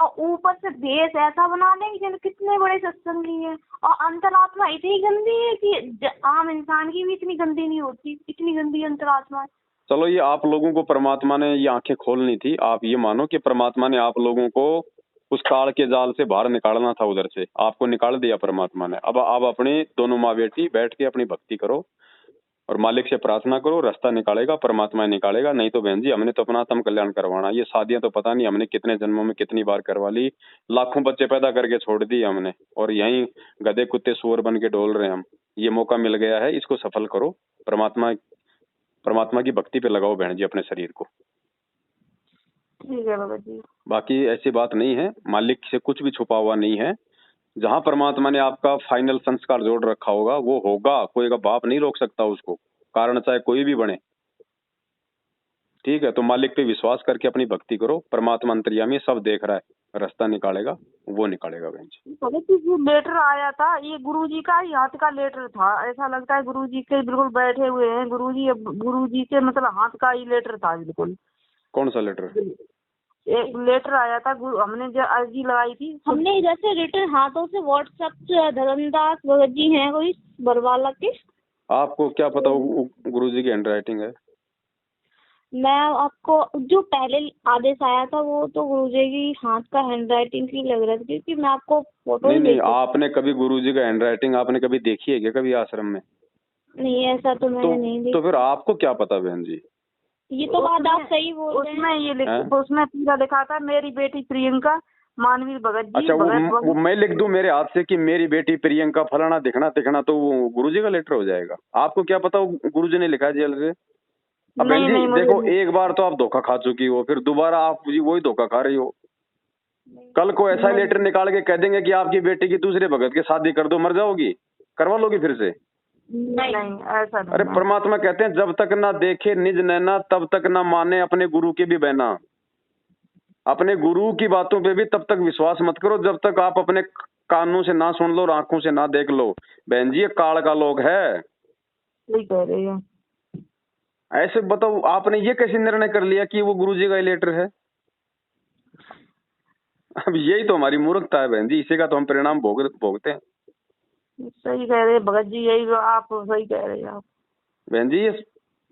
और ऊपर से देश ऐसा बना देंगे कि कितने बड़े सत्संगी हैं, और अंतरात्मा इतनी गंदी है कि आम इंसान की भी इतनी गंदी नहीं होती, इतनी गंदी अंतरात्मा है। चलो ये आप लोगों को परमात्मा ने ये आंखें खोलनी थी। आप ये मानो कि परमात्मा ने आप लोगों को उस काल के जाल से बाहर निकालना था, उधर से आपको निकाल दिया परमात्मा ने। अब आप अपने दोनों माँ बेटी बैठ के अपनी भक्ति करो और मालिक से प्रार्थना करो, रास्ता निकालेगा, परमात्मा निकालेगा। नहीं तो बहन जी हमने तो अपना आत्म कल्याण करवाना। ये शादियां तो पता नहीं हमने कितने जन्मों में कितनी बार करवा ली, लाखों बच्चे पैदा करके छोड़ दिए हमने, और यहीं गधे कुत्ते सुअर बन के डोल रहे हैं हम। ये मौका मिल गया है, इसको सफल करो। परमात्मा की भक्ति पे लगाओ बहन जी अपने शरीर को। ठीक है बाबा जी। बाकी ऐसी बात नहीं है, मालिक से कुछ भी छुपा हुआ नहीं है। जहां परमात्मा ने आपका फाइनल संस्कार जोड़ रखा होगा वो होगा, कोई का बाप नहीं रोक सकता उसको, कारण चाहे कोई भी बने। ठीक है, तो मालिक पे विश्वास करके अपनी भक्ति करो, परमात्मा अंतर्यामी सब देख रहा है, रास्ता निकालेगा, वो निकालेगा बहन जी। जो लेटर आया था ये गुरुजी का ही हाथ का लेटर था, ऐसा लगता है गुरुजी के बिल्कुल बैठे हुए हैं, गुरुजी के मतलब हाथ का ही लेटर था बिल्कुल। कौन सा लेटर? एक लेटर आया था, हमने जो अर्जी लगाई थी, हमने जैसे रिटर्न हाथों से व्हाट्सएप से धर्मदास भगत जी हैं कोई बरवाला के। आपको क्या पता गुरुजी की हैंड राइटिंग है? मैं आपको जो पहले आदेश आया था वो तो गुरुजी की हाथ का हैंड राइटिंग ही लग रहा था, क्योंकि मैं आपको फोटो नहीं, आपने कभी गुरुजी का हैंड राइटिंग आपने कभी देखी है क्या कभी आश्रम में? नहीं, ऐसा तो मैंने नहीं देखा। तो फिर आपको क्या पता बहन जी? ये तो बात आप सही बोल रहे हैं। उसमें पूरा लिखा था मेरी बेटी प्रियंका मानवीर भगत जी। अच्छा, वो मैं लिख दूं मेरे हाथ से कि मेरी बेटी प्रियंका फलाना दिखना तो वो गुरुजी का लेटर हो जाएगा? आपको क्या पता वो गुरुजी ने लिखा है जेल से? अब बहन जी देखो, एक बार तो आप धोखा खा चुकी हो, फिर दोबारा आप वही धोखा खा रही हो। कल को ऐसा लेटर निकाल के कह देंगे कि आपकी बेटी की दूसरे भगत की शादी कर दो, मर जाओगी, करवा लोगी फिर से? नहीं, ऐसा नहीं। अरे परमात्मा कहते हैं जब तक ना देखे निज नैना तब तक ना माने अपने गुरु के भी बहना। अपने गुरु की बातों पे भी तब तक विश्वास मत करो जब तक आप अपने कानों से ना सुन लो और आंखों से ना देख लो। बहन जी ये काल का लोग है। सही कह रहे हैं। ऐसे बताओ, आपने ये कैसे निर्णय कर लिया कि वो गुरुजी का लेटर है? अब यही तो हमारी मूर्खता है बहन जी, इसी का तो हम परिणाम भोगते हैं। सही कह रहे हैं भगत जी, यही आप सही कह रहे हैं आप। बहन जी ये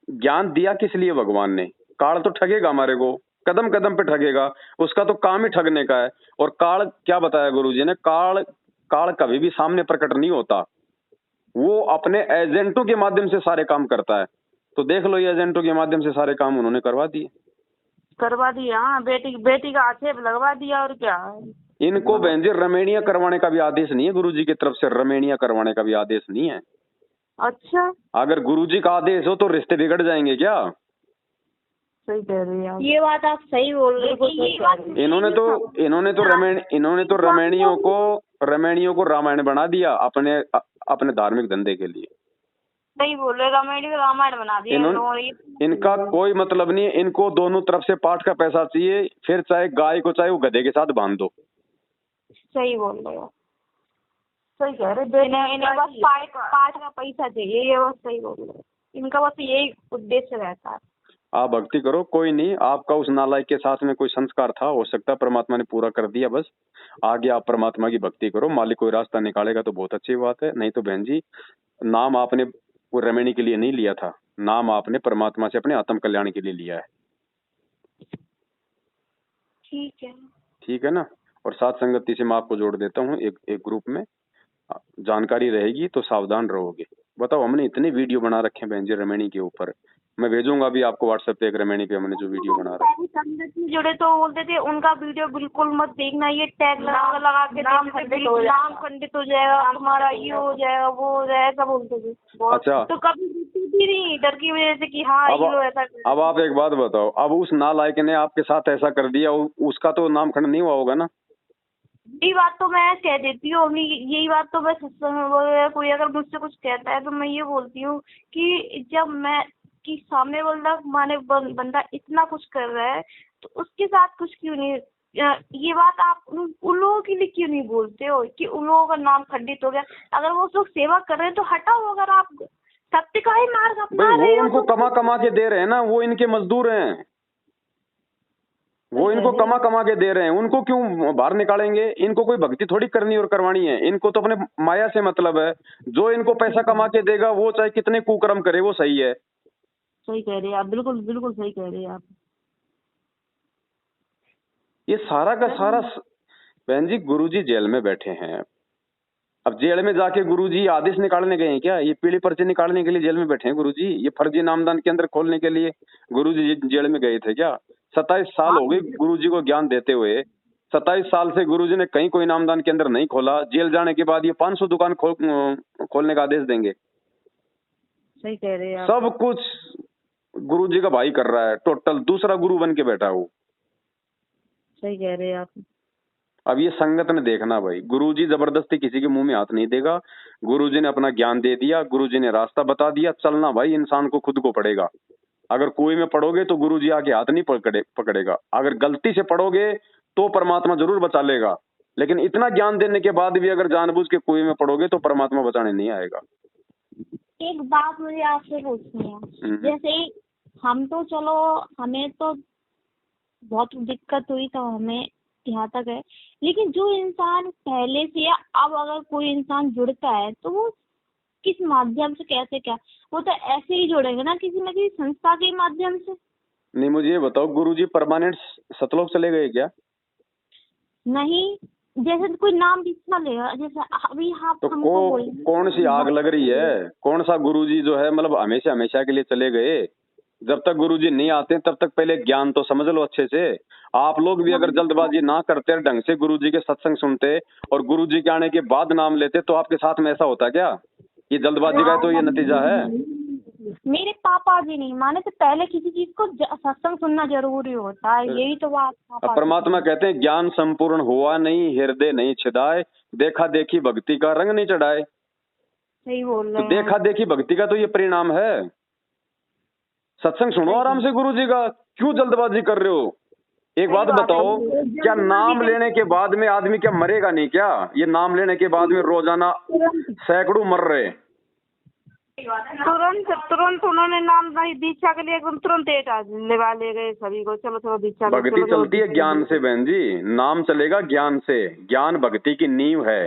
ज्ञान दिया किस लिए भगवान ने? काल तो ठगेगा हमारे को, कदम कदम पे ठगेगा, उसका तो काम ही ठगने का है। और काल क्या बताया गुरुजी ने? काल कभी भी सामने प्रकट नहीं होता, वो अपने एजेंटों के माध्यम से सारे काम करता है। तो देख लो ये एजेंटों के माध्यम से सारे काम उन्होंने करवा दिए। हाँ, बेटी का आक्षेप लगवा दिया और क्या। इनको बहन जी रमेणिया करवाने का भी आदेश नहीं है गुरुजी की तरफ से, रमेणिया करवाने का भी आदेश नहीं है। अच्छा, अगर गुरुजी का आदेश हो तो रिश्ते बिगड़ जाएंगे क्या? सही कह रही हैं, ये बात आप सही बोल रहे हो। इन्होंने तो रमेणियों को रामायण बना दिया अपने अपने धार्मिक धंधे के लिए। सही बोल रहे, रामायण बना दिया। इनका कोई मतलब नहीं है, इनको दोनों तरफ से पाठ का पैसा चाहिए, फिर चाहे गाय को चाहे वो गधे के साथ बांध दो। सही बोल रहे हो, सही कह रहे। इन्हें बस पाठ का पैसा चाहिए, ये बस सही बोल रहे हो। इनका बस यही उद्देश्य रहता है। आप भक्ति करो, कोई नहीं, आपका उस नालायक के साथ में कोई संस्कार था, हो सकता है परमात्मा ने पूरा कर दिया, बस आगे आप परमात्मा की भक्ति करो, मालिक कोई रास्ता निकालेगा तो बहुत अच्छी बात है। नहीं तो बहन जी, नाम आपने वो रमणी के लिए नहीं लिया था, नाम आपने परमात्मा से अपने आत्म कल्याण के लिए लिया है। ठीक है ना। और साथ संगति से मैं आपको जोड़ देता हूँ एक ग्रुप में, जानकारी रहेगी तो सावधान रहोगे। बताओ, हमने इतने वीडियो बना रखे हैं बहन जी रमणी के ऊपर, मैं भेजूंगा अभी आपको व्हाट्सएप पे एक रमणी पे हमने जो वीडियो बना रखा है। संगत में जुड़े तो बोलते थे उनका वीडियो बिल्कुल मत देखना, ये टैग लगा के नाम खंडित हो जाएगा, हमारा ये हो जाएगा, वो हो जाएगा, ऐसा बोलते थे। अच्छा, तो कभी भी नहीं, डर की वजह से कि हाँ ये ऐसा। अब आप एक बात बताओ, अब उस नालायक ने आपके साथ ऐसा कर दिया, उसका तो नाम खंड नहीं हुआ होगा ना? यही बात तो मैं कह देती हूँ, यही बात तो मैं सत्संग कोई अगर मुझसे कुछ कहता है तो मैं ये बोलती हूँ कि जब मैं कि सामने बंदा इतना कुछ कर रहा है तो उसके साथ कुछ क्यों नहीं, ये बात आप उन लोगों के लिए क्यों नहीं बोलते हो कि उन लोगों का नाम खंडित हो गया। अगर वो लोग सेवा कर रहे हैं तो हटाओ, अगर आप सत्य का ही मार्ग अपना रहे हो। वो उनको कमा के दे रहे हैं ना, वो इनके मजदूर हैं, वो इनको कमा के दे रहे हैं, उनको क्यों बाहर निकालेंगे? इनको कोई भक्ति थोड़ी करनी और करवानी है, इनको तो अपने माया से मतलब है। जो इनको पैसा कमा के देगा वो चाहे कितने कुकर्म करे वो सही है। सही कह रहे हैं आप, बिल्कुल बिल्कुल सही कह रहे हैं आप। ये सारा का सारा बहन जी, गुरुजी जेल में बैठे हैं, अब जेल में जाके गुरुजी आदेश निकालने गए हैं क्या? ये पीली पर्ची निकालने के लिए जेल में बैठे हैं गुरुजी? ये फर्जी नामदान केंद्र खोलने के लिए गुरुजी जेल में गए थे क्या? 27 साल हो गए गुरुजी को ज्ञान देते हुए, 27 साल से गुरुजी ने कहीं कोई नामदान केंद्र नहीं खोला। जेल जाने के बाद ये 500 दुकान खोलने का आदेश देंगे? सही कह रहे हैं। सब कुछ गुरुजी का भाई कर रहा है, टोटल दूसरा गुरु बन के बैठा हो। सही कह रहे हैं आप। अब ये संगत ने देखना भाई, गुरुजी जबरदस्ती किसी के मुंह में हाथ नहीं देगा। गुरुजी ने अपना ज्ञान दे दिया, गुरुजी ने रास्ता बता दिया, चलना भाई इंसान को खुद को पड़ेगा। अगर कुएं में पड़ोगे तो गुरुजी आके हाथ नहीं पकड़ेगा, अगर गलती से पड़ोगे तो परमात्मा जरूर बचा लेगा, लेकिन इतना ज्ञान देने के बाद भी अगर जानबूझ के कुएं में पड़ोगे तो परमात्मा बचाने नहीं आएगा। एक बात मुझे आपसे पूछनी है, जैसे हम तो चलो हमें तो बहुत दिक्कत हुई तो हमें यहाँ तक है, लेकिन जो इंसान पहले से या अब अगर कोई इंसान जुड़ता है तो वो किस माध्यम से, कैसे, क्या वो तो ऐसे ही जुड़ेंगे ना किसी न किसी संस्था के माध्यम से। नहीं, मुझे ये बताओ, गुरुजी परमानेंट सतलोक चले गए क्या? नहीं, जैसे कोई नाम बिछा लेगा, जैसे अभी आप तो कौन सी आग लग रही है? कौन सा गुरुजी जो है मतलब हमेशा हमेशा के लिए चले गए? जब तक गुरुजी नहीं आते तब तक पहले ज्ञान तो समझ लो अच्छे से। आप लोग भी अगर जल्दबाजी ना करते, ढंग से गुरुजी के सत्संग सुनते और गुरुजी के आने के बाद नाम लेते तो आपके साथ में ऐसा होता क्या? ये जल्दबाजी का तो ये नतीजा है। मेरे पापा जी नहीं माने तो पहले किसी चीज को सत्संग सुनना जरूरी होता है, यही तो बात। परमात्मा कहते हैं ज्ञान संपूर्ण हुआ नहीं, हृदय नहीं छिदाए, देखा देखी भक्ति का रंग नहीं चढ़ाए। सही बोल रहे हैं। तो देखा देखी भक्ति का तो ये परिणाम है। सत्संग सुनो आराम से गुरुजी का, क्यों जल्दबाजी कर रहे हो? एक बात बताओ, क्या नाम लेने के बाद में आदमी क्या मरेगा नहीं क्या? ये नाम लेने के बाद में रोजाना सैकड़ों मर रहे। तुरंत उन्होंने नाम दीक्षा के लिए एकदम तुरंत लगा ले गए सभी को, चलो दीक्षा। भक्ति चलती है ज्ञान से बहन जी, नाम चलेगा ज्ञान से, ज्ञान भक्ति की नींव है।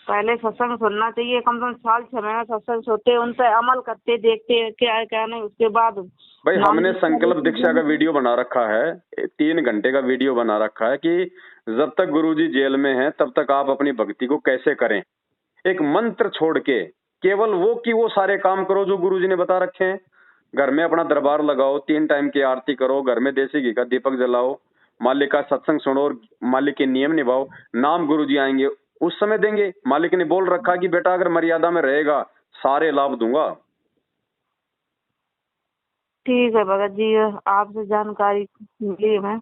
पहले सत्संग सुनना चाहिए, कम से कम साल 6 महीना सत्संग सुनते, उन पर अमल करते, देखते क्या है क्या नहीं, उसके बाद भाई हमने संकल्प दीक्षा का वीडियो बना रखा है, 3 घंटे का वीडियो बना रखा है कि जब तक गुरुजी जेल में हैं तब तक आप अपनी भक्ति को कैसे करें। एक मंत्र छोड़ के केवल वो सारे काम करो जो गुरुजी ने बता रखे हैं। घर में अपना दरबार लगाओ, 3 टाइम की आरती करो, घर में देसी घी का दीपक जलाओ, मालिक का सत्संग सुनो और मालिक के नियम निभाओ, नाम गुरुजी आएंगे उस समय देंगे। मालिक ने बोल रखा कि बेटा अगर मर्यादा में रहेगा सारे लाभ दूंगा। ठीक है भगत जी, आपसे जानकारी मिली है।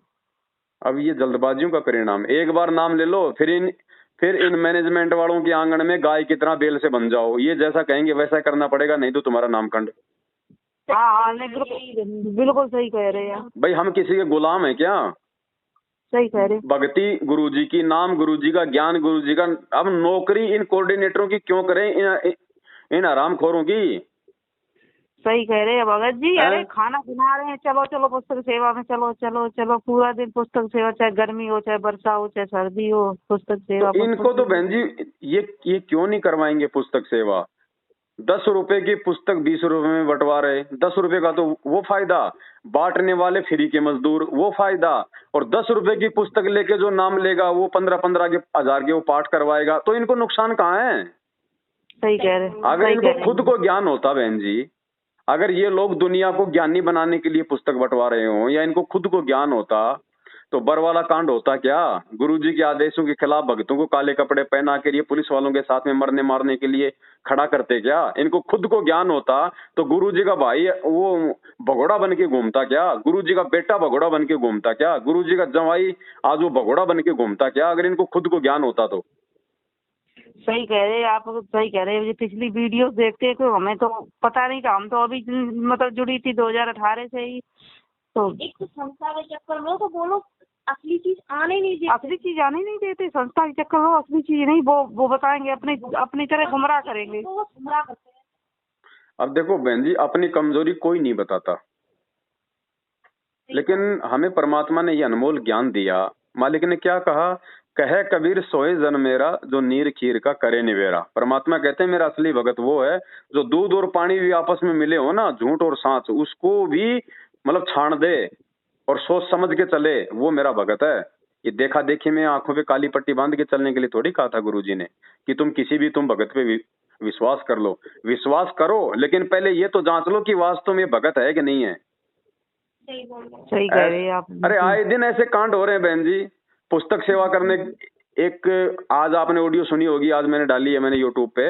अब ये जल्दबाजियों का परिणाम, एक बार नाम ले लो फिर इन मैनेजमेंट वालों के आंगन में गाय की तरह बेल से बन जाओ। ये जैसा कहेंगे वैसा करना पड़ेगा, नहीं तो तुम्हारा नामकंड। हाँ नहीं, बिल्कुल सही कह रहे हैं भाई हम किसी के गुलाम है क्या? सही कह रहे। भक्ति गुरुजी की, नाम गुरुजी का, ज्ञान गुरुजी का। अब नौकरी इन कोऑर्डिनेटरों की क्यों करें, इन हरामखोरों की? सही कह रहे हैं भगत जी। अरे खाना बना रहे हैं, चलो चलो पुस्तक सेवा में, चलो चलो चलो, पूरा दिन पुस्तक सेवा, चाहे गर्मी हो चाहे वर्षा हो चाहे सर्दी हो, पुस्तक सेवा। तो इनको तो बहन जी ये क्यों नहीं करवाएंगे पुस्तक सेवा? 10 रुपए की पुस्तक 20 रुपए में बंटवा रहे, 10 रुपए का तो वो फायदा, बांटने वाले फ्री के मजदूर वो फायदा, और 10 रुपए की पुस्तक लेके जो नाम लेगा वो 15-15 के 1000 के वो पाठ करवाएगा। तो इनको नुकसान कहाँ है? सही कह रहे। अगर इनको खुद को ज्ञान होता बहन जी, अगर ये लोग दुनिया को ज्ञानी बनाने के लिए पुस्तक बंटवा रहे हो या इनको खुद को ज्ञान होता तो बरवाला कांड होता क्या? गुरुजी के आदेशों के खिलाफ भक्तों को काले कपड़े पहना कर ये पुलिस वालों के साथ में मरने मारने के लिए खड़ा करते क्या? इनको खुद को ज्ञान होता तो गुरुजी का भाई वो भगोड़ा बन के घूमता क्या? गुरुजी का बेटा भगोड़ा बन के घूमता क्या? गुरुजी का जवाई आज वो भगोड़ा बन के घूमता क्या, अगर इनको खुद को ज्ञान होता तो? सही कह रहे हैं आप, सही कह रहे हैं। पिछली वीडियो देखते तो हमें तो पता नहीं था, हम तो अभी मतलब जुड़ी थी 2018 से ही। तो एक तो संस्था के चक्कर में तो बोलो असली चीज आने नहीं देते, असली चीज आने नहीं देते। संस्था के चक्कर में असली चीज नहीं, वो बताएंगे, अपनी तरह गुमराह करेंगे। तो वो गुमराह करते हैं। अब देखो बहन जी, अपनी कमजोरी कोई नहीं बताता, लेकिन हमें परमात्मा ने ये अनमोल ज्ञान दिया। मालिक ने क्या कहा? कहे कबीर सोए जन मेरा, जो नीर खीर का करे निवेरा। परमात्मा कहते हैं मेरा असली भगत वो है जो दूध और पानी भी आपस में मिले हो ना, झूठ और सांच, उसको भी मतलब छाण दे और सोच समझ के चले, वो मेरा भगत है। ये देखा देखी में आंखों पे काली पट्टी बांध के चलने के लिए थोड़ी कहा था गुरुजी ने कि तुम भगत पे विश्वास कर लो। विश्वास करो, लेकिन पहले ये तो जांच लो कि वास्तव में भगत है कि नहीं है। सही कह रहे हैं आप। अरे आए दिन ऐसे कांड हो रहे हैं बहन जी, पुस्तक सेवा करने। एक आज आपने ऑडियो सुनी होगी, आज मैंने डाली है मैंने यूट्यूब पे।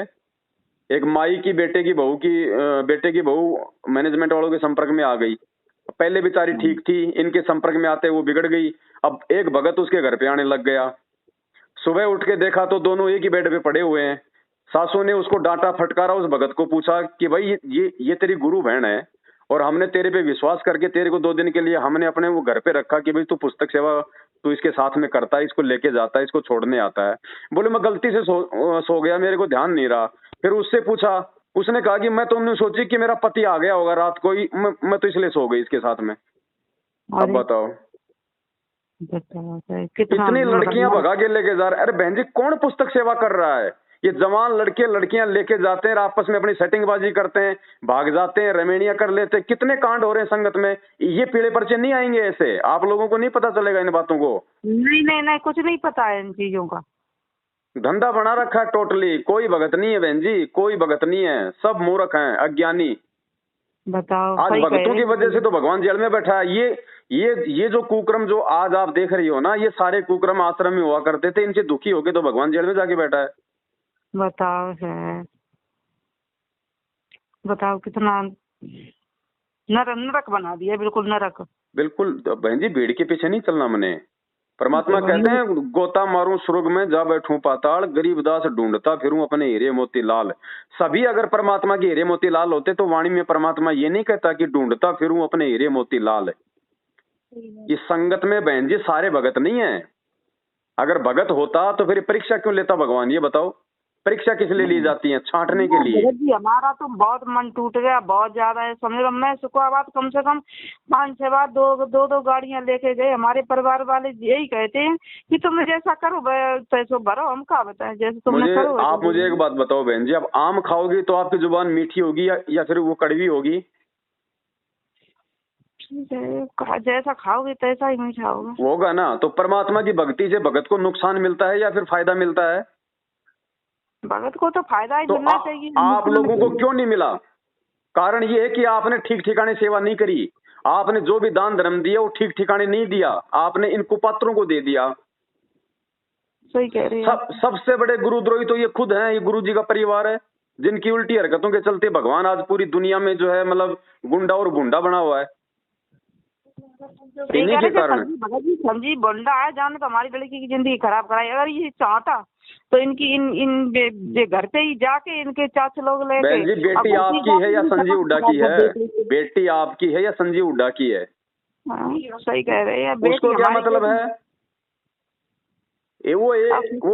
एक माई की बेटे की बहू मैनेजमेंट वालों के संपर्क में आ गई। पहले बेचारी ठीक थी, इनके संपर्क में आते वो बिगड़ गई। अब एक भगत उसके घर पे आने लग गया। सुबह उठ के देखा तो दोनों एक ही बेड पे पड़े हुए हैं। सासू ने उसको डांटा फटकारा, उस भगत को पूछा कि भाई ये तेरी गुरु बहन है और हमने तेरे पे विश्वास करके तेरे को 2 दिन के लिए हमने अपने वो घर पे रखा कि भाई तू पुस्तक सेवा तू इसके साथ में करता है, इसको लेके जाता है, इसको छोड़ने आता है। बोले मैं गलती से सो गया, मेरे को ध्यान नहीं रहा। फिर उससे पूछा, उसने कहा कि मैं तुमने सोची कि मेरा पति आ गया होगा रात को ही, मैं तो इसलिए सो गई इसके साथ में। अब बताओ कितनी लड़कियां भगा के लेके जा रहे। अरे बहन जी कौन पुस्तक सेवा कर रहा है? ये जवान लड़के लड़कियां लेके जाते हैं, आपस में अपनी सेटिंगबाजी करते हैं, भाग जाते हैं, रेमेनिया कर लेते हैं। कितने कांड हो रहे हैं संगत में। ये पीले पर्चे नहीं आएंगे ऐसे, आप लोगों को नहीं पता चलेगा इन बातों को। नहीं कुछ नहीं पता है इन चीजों का। धंधा बना रखा है टोटली। कोई भगत नहीं है बहन जी, कोई भगत नहीं है, सब मूर्ख हैं, अज्ञानी। बताओ आज भक्तों की वजह से तो भगवान जेल में बैठा है। ये जो कुक्रम जो आज आप देख रही हो ना, ये सारे कुक्रम आश्रम में हुआ करते थे, इनसे दुखी होके तो भगवान जेल में जाके बैठा है। बताओ है, बताओ कितना नरक बना दिया, बिल्कुल नरक। बिल्कुल बहन जी, भीड़ के पीछे नहीं चलना मने। परमात्मा कहते हैं गोता मारूं स्वर्ग में, जा बैठूं पाताल, गरीबदास ढूंढता फिरूं अपने हीरे मोती लाल। सभी अगर परमात्मा के हीरे मोती लाल होते तो वाणी में परमात्मा ये नहीं कहता कि ढूंढता फिरूं अपने हीरे मोती लाल। इस संगत में बहन जी सारे भगत नहीं है। अगर भगत होता तो फिर परीक्षा क्यों लेता भगवान, ये बताओ। परीक्षा किस लिए ली जाती है? छांटने के लिए। जी हमारा तो बहुत मन टूट गया, बहुत ज्यादा है। समझ लो मैं शुक्रवार कम से कम 5-6 बार दो गाड़ियां लेके गए। हमारे परिवार वाले यही कहते हैं कि तुम जैसा करो पैसों भरो, हम क्या बताएं जैसे तुमने करो। आप मुझे एक बात बताओ बहन जी, अब आम खाओगी तो आपकी जुबान मीठी होगी या फिर वो कड़वी होगी? जैसा खाओगे तैसा ही मीठा होगा ना। तो परमात्मा की भक्ति से भगत को नुकसान मिलता है या फिर फायदा मिलता है? भगत को तो फायदा ही मिलना चाहिए। आप लोगों को क्यों नहीं मिला? कारण ये है कि आपने ठीक ठिकाने सेवा नहीं करी। आपने जो भी दान धर्म दिया वो ठीक ठिकाने नहीं दिया, आपने इन कुपात्रों को दे दिया। सही कह रहे हैं। सबसे बड़े गुरुद्रोही तो ये खुद हैं, ये गुरु जी का परिवार है, जिनकी उल्टी हरकतों के चलते भगवान आज पूरी दुनिया में जो है मतलब गुंडा और गुंडा बना हुआ है, इन्हीं के कारण। संजीव बंडा है, जाने तो हमारी लड़की की जिंदगी खराब कराई। अगर ये चाहता तो इनकी इन घर पे ही जाके इनके चाचा लोग ले। बहन जी, बेटी आपकी है या संजीव हुड्डा की है? बेटी आपकी है या संजीव हुड्डा की है? सही कह रहे हैं। उसको क्या मतलब है? वो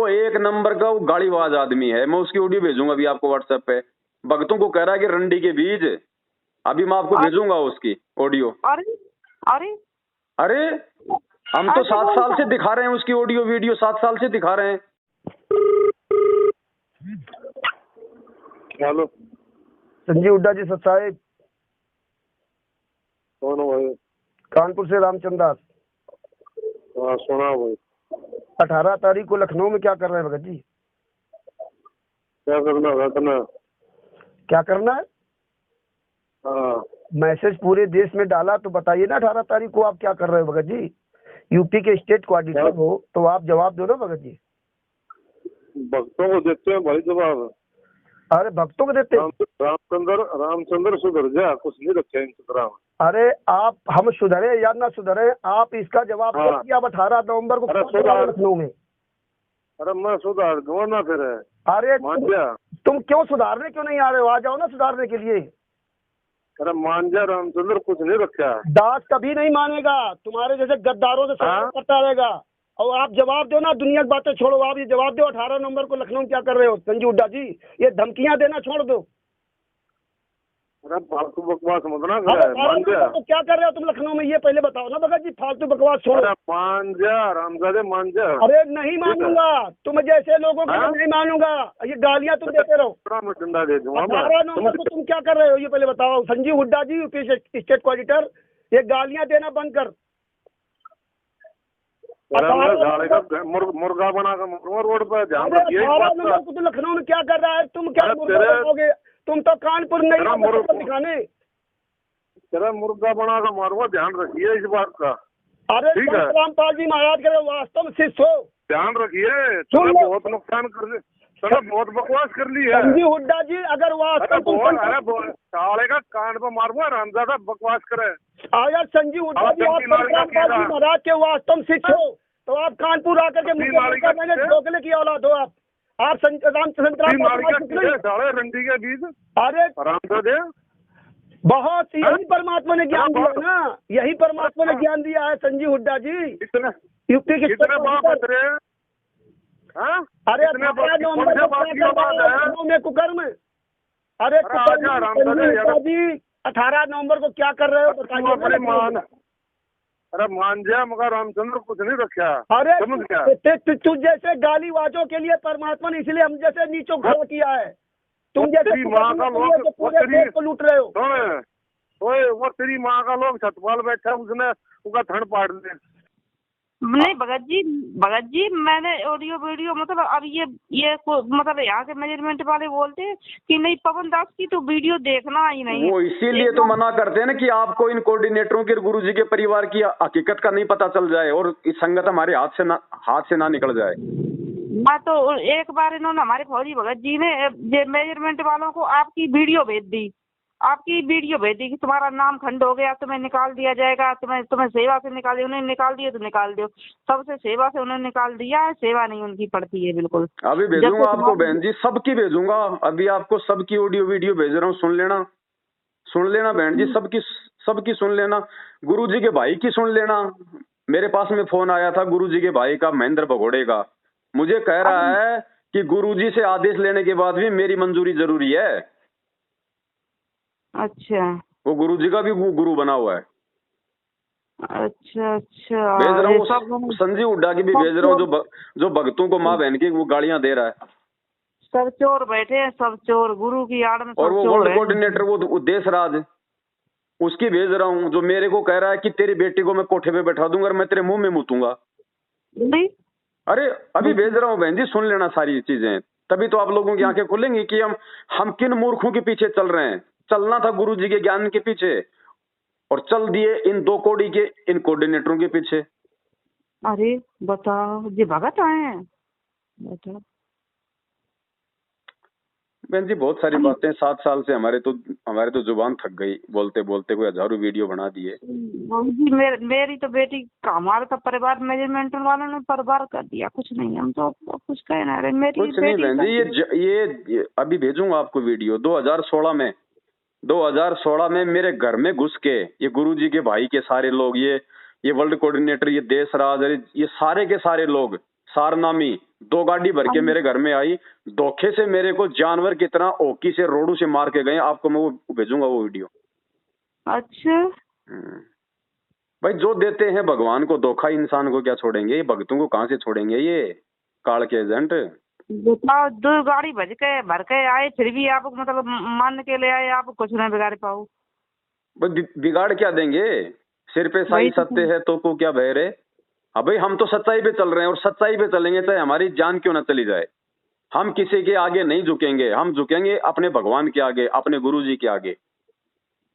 एक नंबर का वो गाड़ीबाज आदमी है। मैं उसकी ऑडियो भेजूंगा अभी आपको व्हाट्सएप पे। भक्तों को कह रहा है कि रंडी के बीज, अभी मैं आपको भेजूंगा उसकी ऑडियो। अरे अरे हम तो 7 साल से दिखा रहे हैं उसकी ऑडियो वीडियो, 7 साल से दिखा रहे हैं। हेलो, संजीव हुड्डा जी साहब। कौन हो भाई? कानपुर से रामचंद्र दास। हाँ सुना भाई। 18 तारीख को लखनऊ में क्या कर रहे हैं भगत जी? क्या करना क्या करना है? हाँ मैसेज पूरे देश में डाला तो बताइए ना 18 तारीख को आप क्या कर रहे हो भगत जी? यूपी के स्टेट कोऑर्डिनेटर हो तो आप जवाब दो ना भगत जी। भक्तों को देते हैं भाई जवाब। अरे भक्तों को देते? रामचंद्र सुधर जा, कुछ नहीं रखे इंतजाम। अरे आप, हम सुधरे या ना सुधरे, आप इसका जवाब दो कि आप 18 नवंबर को लखनऊ में। अरे मैं सुधार दूंगा ना फिर। अरे तुम क्यों सुधारने क्यों नहीं आ रहे हो? आ जाओ ना सुधारने के लिए। अरे मान जा, रामचंद्र कुछ नहीं रखा। दास कभी नहीं मानेगा, तुम्हारे जैसे गद्दारों से करता रहेगा। और आप जवाब दो ना, दुनिया की बातें छोड़ो, आप ये जवाब दो 18 नवंबर को लखनऊ में क्या कर रहे हो? संजीव हुड्डा जी, ये धमकियां देना छोड़ दो। अरे फालतू बकवास मत ना कर, मान जा। तो क्या कर रहे हो तुम लखनऊ में, ये पहले बताओ ना भगत जी। फालतू बकवास छोड़ो। मान जा रामजादे, मान जा। अरे नहीं मानूंगा, तुम जैसे लोगों को नहीं मानूंगा। ये गालियां तुम देते रहो। डंडा दे दूंगा। 18 नवंबर को तुम क्या कर रहे हो ये पहले बताओ। संजीव हुड्डा जी, यूपी स्टेट कोऑर्डिनेटर, ये गालियां देना बंद कर। मुर्गा बना कर रोड पर ध्यान रखिए। 18 नवंबर को तो लखनऊ में क्या कर रहा है? तुम क्या मुर्गा बनाओगे? तुम तो कानपुर नहीं दिखाने। तेरा मुर्गा बना कर मारूंगा, ध्यान रखिए इस बात का। अरे रामपाल जी महाराज के वास्तव में शिष्य हो, ध्यान रखिए। तुमने बहुत नुकसान कर ली, बहुत बकवास कर ली है। संजीव हुड्डा जी, अगर वास्तव साले का कान पर मारूंगा, रामजादा बकवास करे। अगर संजीव हुड्डा जी आप रामपाल जी महाराज के वास्तव शिष्य हो तो आप कानपुर आकर के मुझे ढोकले की औलाद हो। आप रामचंद्र रंडी के बीज। अरे रामजादे, बहुत यही परमात्मा ने ज्ञान दिया ना, यही परमात्मा ने ज्ञान दिया है संजीव हुड्डा जी। यूपी के अरे 18 नवंबर में कुकर्म। अरे जी 18 नवंबर को क्या कर रहे हो बताइए। अरे मान जा, मगर रामचंद्र कुछ नहीं रखा। अरे तू जैसे गालीबाजों के लिए परमात्मा ने इसलिए हम जैसे नीचों खड़ा किया है। तुम जैसे पूरे देश को लूट रहे हो। वो तेरी माँ का लोग छतवाल बैठा, उसने उसका थड़ पाड़ ले। नहीं भगत जी मैंने ऑडियो वीडियो मतलब अब ये मतलब यहाँ के मैनेजमेंट वाले बोलते हैं कि नहीं पवन दास की तो वीडियो देखना ही नहीं। वो इसीलिए तो मना करते हैं ना कि आपको इन कोऑर्डिनेटरों के गुरुजी के परिवार की हकीकत का नहीं पता चल जाए और इस संगत हमारे हाथ से ना निकल जाए। हाँ तो एक बार इन्होंने हमारे फौजी भगत जी ने मैनेजमेंट वालों को आपकी वीडियो भेज दी कि तुम्हारा नाम खंड हो गया, तुम्हें निकाल दिया जाएगा, तुम्हें सेवा से निकाल, उन्हें निकाल दिया तो निकाल दो। सबसे सेवा से उन्होंने निकाल दिया है, सेवा नहीं उनकी पड़ती है बिल्कुल। अभी भेजूंगा आपको बहन जी, सबकी भेजूंगा। अभी आपको सबकी ऑडियो वीडियो भेज रहा हूँ, सुन लेना बहन जी, सबकी सुन लेना। गुरुजी के भाई की सुन लेना। मेरे पास में फोन आया था गुरुजी के भाई का, महेंद्र भगोड़े का। मुझे कह रहा है कि गुरुजी से आदेश लेने के बाद भी मेरी मंजूरी जरूरी है। अच्छा, वो गुरुजी का भी गुरु बना हुआ है। अच्छा भेज रहा हूँ, संजीव हुड्डा की भी भेज रहा हूँ, जो भक्तों को माँ बहन की वो गालियां दे रहा है। सब चोर बैठे हैं, सब चोर गुरु की आड़ में। और वो वर्ल्ड कोऑर्डिनेटर वो देशराज, उसकी भेज रहा हूँ, जो मेरे को कह रहा है कि तेरी बेटी को मैं कोठे पे बैठा दूंगा और मैं तेरे मुंह में मुतूंगा। अरे अभी भेज रहा हूँ बहन जी, सुन लेना सारी चीजें, तभी तो आप लोगों की आंखें खुलेंगी कि हम किन मूर्खों के पीछे चल रहे हैं। चलना था गुरु जी के ज्ञान के पीछे, और चल दिए इन 2 कौड़ी के इन कोऑर्डिनेटरों के पीछे। अरे बताओ, जी भगत आए हैं, बताओ। बहन जी बहुत सारी बातें 7 साल से हमारे तो जुबान थक गई बोलते बोलते, कोई हजारों वीडियो बना दिए। जी मेरी तो बेटी का, हमारा तो परिवार मैनेजमेंट वालों ने बर्बाद कर दिया, कुछ नहीं, हम तो कुछ कह ना रहे। मेरी कुछ नहीं बहन जी, ये अभी भेजूंगा आपको वीडियो। 2016 में मेरे घर में घुस के ये गुरुजी के भाई के सारे लोग, ये वर्ल्ड कोऑर्डिनेटर, ये देशराज, ये सारे के सारे लोग, सारनामी 2 गाड़ी भर के मेरे घर में आई, धोखे से मेरे को जानवर की तरह ओकी से रोडू से मार के गए। आपको मैं वो भेजूंगा वो वीडियो। अच्छा भाई जो देते हैं भगवान को धोखा, इंसान को क्या छोड़ेंगे? ये भक्तों को कहाँ से छोड़ेंगे? ये काल के एजेंट। बताओ, 2 गाड़ी भर के आए, फिर भी आप मतलब मान के ले आए, आप कुछ नहीं बिगाड़ पाओ। बिगाड़ क्या देंगे? सिर पे साई सत्य है तो को क्या भय रे? हाँ भाई, हम तो सच्चाई पे चल रहे हैं और सच्चाई पे चलेंगे चाहे हमारी जान क्यों ना चली जाए। हम किसी के आगे नहीं झुकेंगे, हम झुकेंगे अपने भगवान के आगे, अपने गुरुजी के आगे।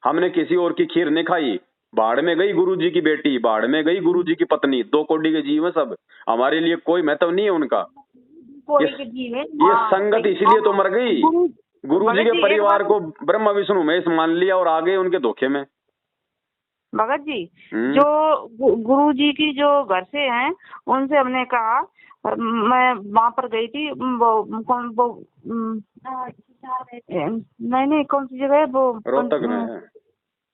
हमने किसी और की खीर नहीं खाई। बाढ़ में गई गुरुजी की बेटी, बाढ़ में गई गुरुजी की पत्नी, 2 कौड़ी के जीव है सब, हमारे लिए कोई महत्व नहीं है उनका। ये संगत इसलिए तो मर गई। गुरुजी के परिवार को ब्रह्मा विष्णु महेश मान लिया और आ गए उनके धोखे में। भगत जी, जो गुरुजी की जो घर से हैं, उनसे हमने कहा, मैं वहाँ पर गई थी, नहीं कौन सी जगह है वो, रोहतक में है।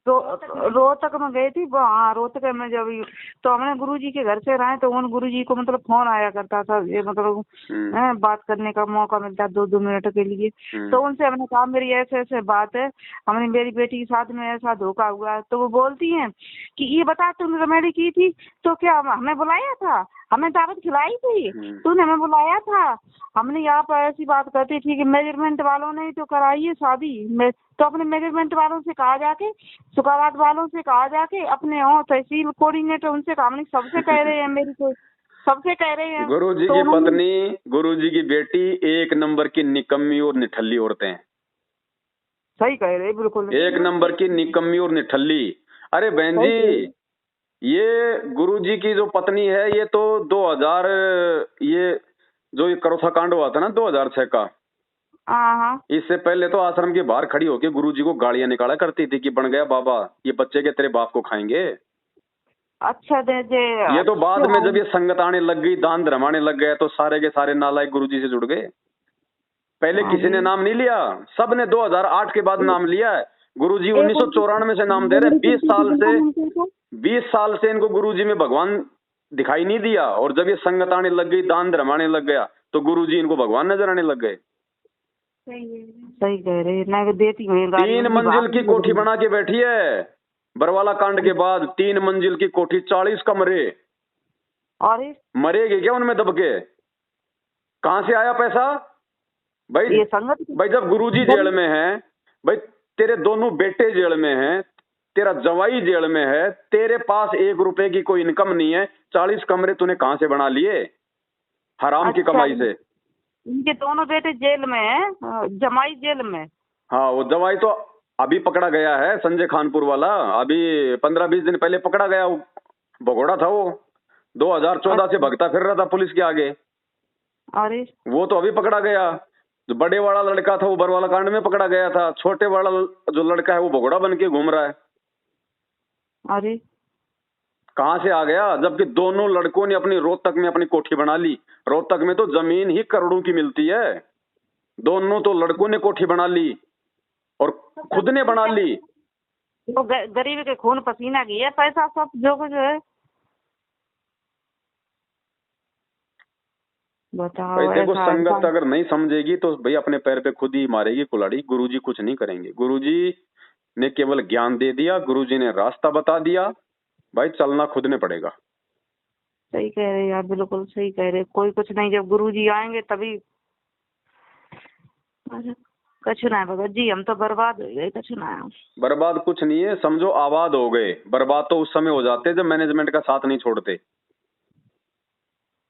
रोहतक में गई थी वो। हाँ, रोहतक में जब तो हमने गुरुजी के घर से रहे, तो उन गुरुजी को मतलब फोन आया करता था, ये मतलब बात करने का मौका मिलता 2-2 मिनट के लिए। तो उनसे हमने कहा मेरी ऐसे ऐसे बात है, हमने मेरी बेटी के साथ में ऐसा धोखा हुआ। तो वो बोलती हैं कि ये बता, तुमने रेमेडी की थी तो क्या हमें बुलाया था? हमें दावत खिलाई थी? तूने हमें बुलाया था? हमने यहाँ पर ऐसी बात करती थी कि मेजरमेंट वालों ने तो कराई है शादी, तो अपने मैनेजमेंट वालों से कहा जाके, सुखाबाद वालों से कहा जाके, अपने तहसील कोऑर्डिनेटर उनसे कहा, हमने सबसे कह रहे हैं, मेरी तो सबसे कह रहे हैं। गुरुजी की पत्नी, गुरुजी की बेटी 1 नंबर की निकम्मी और निठल्ली औरतें हैं। सही कह रहे, बिल्कुल 1 नंबर की निकम्मी और निठल्ली। अरे बहन जी, ये गुरुजी की जो पत्नी है, ये तो 2000, ये जो ये करोथा कांड हुआ था ना 2006 का, इससे पहले तो आश्रम के बाहर खड़ी होकर गुरुजी को गालियां निकाला करती थी कि बन गया बाबा, ये बच्चे के तेरे बाप को खाएंगे। अच्छा ये तो बाद में जब ये संगत आने लग गई, दान धर्म आने लग गए, तो सारे के सारे नालायक गुरुजी से जुड़ गए। पहले किसी ने नाम नहीं लिया, सब ने 2008 के बाद नाम लिया है। गुरुजी 1994 से नाम दे रहे। 20 साल से इनको गुरुजी में भगवान दिखाई नहीं दिया, और जब ये संगत आने लग गई, दान धर्म आने लग गया, तो गुरुजी इनको भगवान नजर आने लग गए। सही कह रहे, मैं देती हूँ। 3 मंजिल की कोठी बना के बैठी है बरवाला कांड के बाद। 3 मंजिल की कोठी, 40 कमरे। और मरेगी क्या उनमें दब के? कहां से आया पैसा? भाई जब गुरुजी जेल में है, भाई तेरे दोनों बेटे जेल में हैं, तेरा जवाई जेल में है, तेरे पास 1 रुपए की कोई इनकम नहीं है, 40 कमरे तूने कहां से बना लिए हराम की कमाई से? इनके दोनों बेटे जेल में हैं, जमाई जेल में। हाँ, वो जवाई तो अभी पकड़ा गया है, संजय खानपुर वाला, अभी 15-20 दिन पहले पकड़ा गया। भगोड़ा था वो, 2014 से भगता फिर रहा था पुलिस के आगे। अरे वो तो अभी पकड़ा गया। जो बड़े वाला लड़का था वो बरवाला कांड में पकड़ा गया था, छोटे वाला जो लड़का है वो भगोड़ा बन के घूम रहा है। अरे कहां से आ गया? जबकि दोनों लड़कों ने अपनी रोहतक में अपनी कोठी बना ली। रोहतक में तो जमीन ही करोड़ों की मिलती है। दोनों तो लड़कों ने कोठी बना ली और खुद ने बना ली। तो गरीब के खून पसीना की है पैसा सब जो कुछ है। बताओ। भाई देखो, संगत अगर नहीं समझेगी तो भाई अपने पैर पे खुद ही मारेगी कुल्हाड़ी। गुरुजी कुछ नहीं करेंगे। गुरुजी ने केवल ज्ञान दे दिया, गुरुजी ने रास्ता बता दिया, भाई चलना खुद ने पड़ेगा। सही कह रहे यार, बिल्कुल सही कह रहे। कोई कुछ नहीं, जब गुरुजी आएंगे तभी। कछु ना है भगत जी, हम तो बर्बाद हो गए। कछु ना है, बर्बाद कुछ नहीं है, समझो आबाद हो गए। बर्बाद तो उस समय हो जाते जब मैनेजमेंट का साथ नहीं छोड़ते।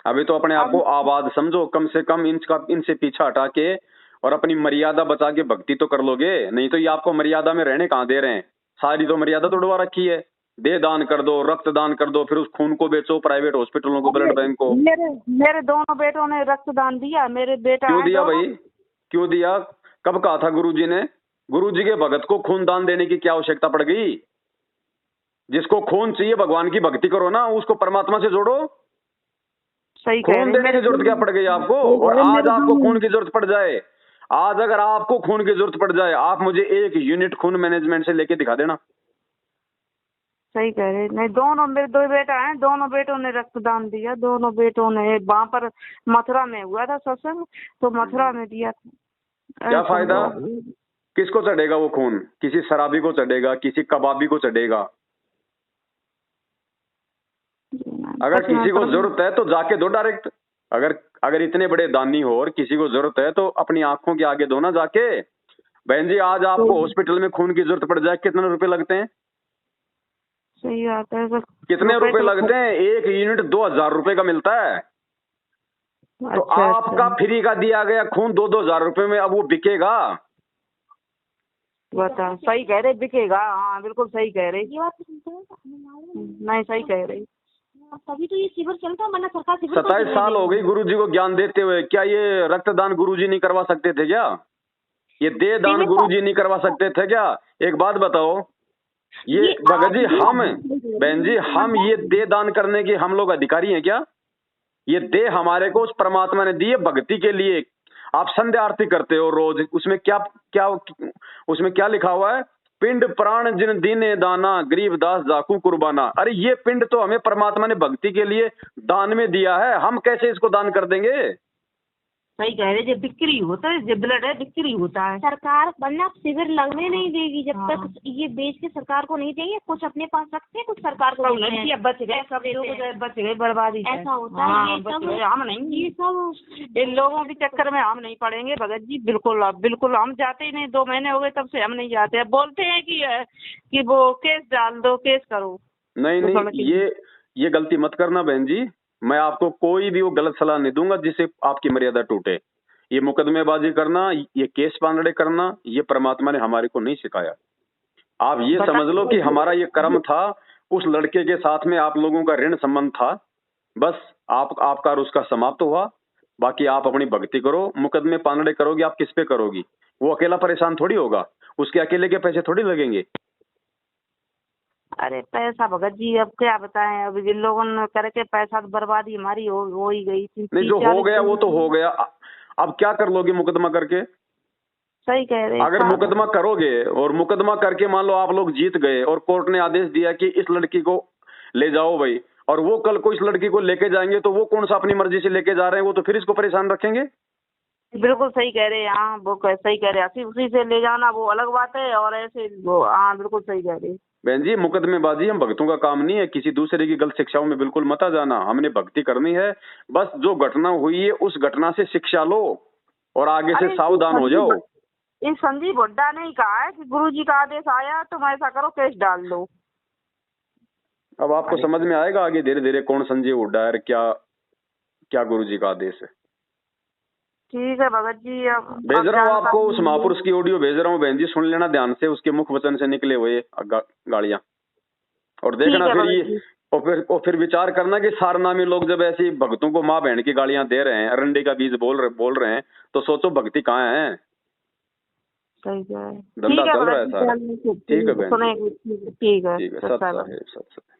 अभी तो अपने आप को आबाद समझो। कम से कम इनसे पीछा हटा के और अपनी मर्यादा बचा के भक्ति तो कर लोगे। नहीं तो ये आपको मर्यादा में रहने कहाँ दे रहे हैं। सारी तो मर्यादा तोड़वा रखी है। दे दान कर दो, रक्त दान कर दो, फिर उस खून को बेचो प्राइवेट हॉस्पिटलों को, ब्लड बैंक को। मेरे दोनों बेटों ने रक्तदान दिया। मेरे बेटा क्यों दिया भाई, क्यों दिया? कब कहा था गुरुजी ने? गुरुजी के भगत को खून दान देने की क्या आवश्यकता पड़ गई? जिसको खून चाहिए भगवान की भक्ति करो ना, उसको परमात्मा से जोड़ो। सही खून देने की जरूरत क्या पड़ गई आपको? और आज आपको खून की जरूरत पड़ जाए, आज अगर आपको खून की जरूरत पड़ जाए, आप मुझे 1 यूनिट खून मैनेजमेंट से लेके दिखा देना। सही कह रहे। नहीं, दोनों मेरे 2 बेटा हैं, दोनों बेटों ने रक्तदान दिया। दोनों बेटों ने वहां पर मथुरा में हुआ था सत्संग, तो मथुरा में दिया था। क्या फायदा? किसको चढ़ेगा वो खून? किसी शराबी को चढ़ेगा, किसी कबाबी को चढ़ेगा। अगर किसी को जरूरत है तो जाके दो डायरेक्ट। अगर इतने बड़े दानी हो और किसी को जरूरत है तो अपनी आंखों के आगे दो ना जाके। बहन जी, आज आपको हॉस्पिटल में खून की जरूरत पड़ जाए, कितने रुपए लगते हैं? सही बात है। कितने रुपए लगते हैं? 1 यूनिट 2000 रुपए का मिलता है। तो आपका फ्री का दिया गया खून 2-2000 रुपए में अब वो बिकेगा? बता, सही कह रहे, बिकेगा। हाँ बिल्कुल सही कह रहे। ये बात तो सुनते हैं। नहीं, सही कह रही। तभी तो ये शिविर चलता है, वरना सरकार शिविर 27 साल हो गई गुरुजी को ज्ञान देते हुए। क्या ये रक्तदान गुरुजी नहीं करवा सकते थे क्या? ये दे दान गुरुजी नहीं करवा सकते थे क्या? एक बात बताओ, ये भगत जी, हम बहन जी, हम ये दे दान करने के हम लोग अधिकारी हैं क्या? ये दे हमारे को उस परमात्मा ने दी है भक्ति के लिए। आप संध्या आरती करते हो रोज, उसमें क्या क्या उसमें क्या लिखा हुआ है? पिंड प्राण जिन दीने दाना, गरीब दास जाकू कुर्बाना। अरे ये पिंड तो हमें परमात्मा ने भक्ति के लिए दान में दिया है, हम कैसे इसको दान कर देंगे? सही कह रहे। जब बिक्री होता है, जब ब्लड है बिक्री होता है। सरकार वरना शिविर लगने नहीं देगी जब तक ये बेच के सरकार को नहीं देंगे। कुछ अपने पास रखते हैं, कुछ सरकार को देते हैं। बच गए सब, बच गए, बर्बादी ऐसा होता है। ये सब हम नहीं, ये सब इन लोगों के चक्कर में हम नहीं पड़ेंगे भगत जी। बिल्कुल बिल्कुल हम जाते ही नहीं। 2 महीने हो गए तब से हम नहीं जाते। अब बोलते हैं कि वो केस डाल दो, केस करो। नहीं, ये गलती मत करना बहन जी। मैं आपको कोई भी वो गलत सलाह नहीं दूंगा जिससे आपकी मर्यादा टूटे। ये मुकदमेबाजी करना, ये केस पांगड़े करना, ये परमात्मा ने हमारे को नहीं सिखाया। आप ये समझ लो कि हमारा ये कर्म था, उस लड़के के साथ में आप लोगों का ऋण संबंध था। बस आपका और उसका समाप्त हुआ। बाकी आप अपनी भक्ति करो। मुकदमे पांगड़े करोगे आप किस पे करोगी? वो अकेला परेशान थोड़ी होगा, उसके अकेले के पैसे थोड़ी लगेंगे। अरे पैसा भगत जी अब क्या बताएं। अब जिन लोगों ने करके पैसा तो बर्बादी हमारी हो ही गई थी। नहीं, जो हो गया वो तो हो गया। अब क्या कर लोगे मुकदमा करके? सही कह रहे। अगर मुकदमा करोगे और मुकदमा करके मान लो आप लोग जीत गए और कोर्ट ने आदेश दिया कि इस लड़की को ले जाओ भाई, और वो कल को इस लड़की को लेके जाएंगे, तो वो कौन सा अपनी मर्जी से लेके जा रहे हैं? वो तो फिर इसको परेशान रखेंगे। बिल्कुल सही कह रहे हैं। हाँ वो सही कह रहे हैं। उसी से ले जाना वो अलग बात है, और ऐसे वो हाँ बिल्कुल सही कह रहे हैं। बहन जी, मुकदमेबाजी हम भक्तों का काम नहीं है। किसी दूसरे की गलत शिक्षाओं में बिल्कुल मत आ जाना। हमने भक्ति करनी है। बस जो घटना हुई है उस घटना से शिक्षा लो और आगे से सावधान हो जाओ। इस संजीव हुड्डा ने ही कहा है कि गुरुजी का आदेश आया तुम ऐसा करो, केस डाल दो। अब आपको समझ में आएगा आगे धीरे धीरे कौन संजीव हुड्डा है, क्या गुरुजी का आदेश है। ठीक है भगत जी। अब भेज रहा हूँ आपको उस महापुरुष की ऑडियो भेज रहा हूँ बहन जी, सुन लेना ध्यान से। उसके मुख वचन से निकले हुए गालियां, और देखना फिर ये और फिर विचार करना कि सारनामी लोग जब ऐसी भक्तों को माँ बहन की गालियां दे रहे हैं, अरंडी का बीज बोल रहे हैं, तो सोचो भक्ति कहाँ है। सही है। धंधा चल रहा है सारा। ठीक है बहन, ठीक है। ठीक है। सत्संग है, सत्संग।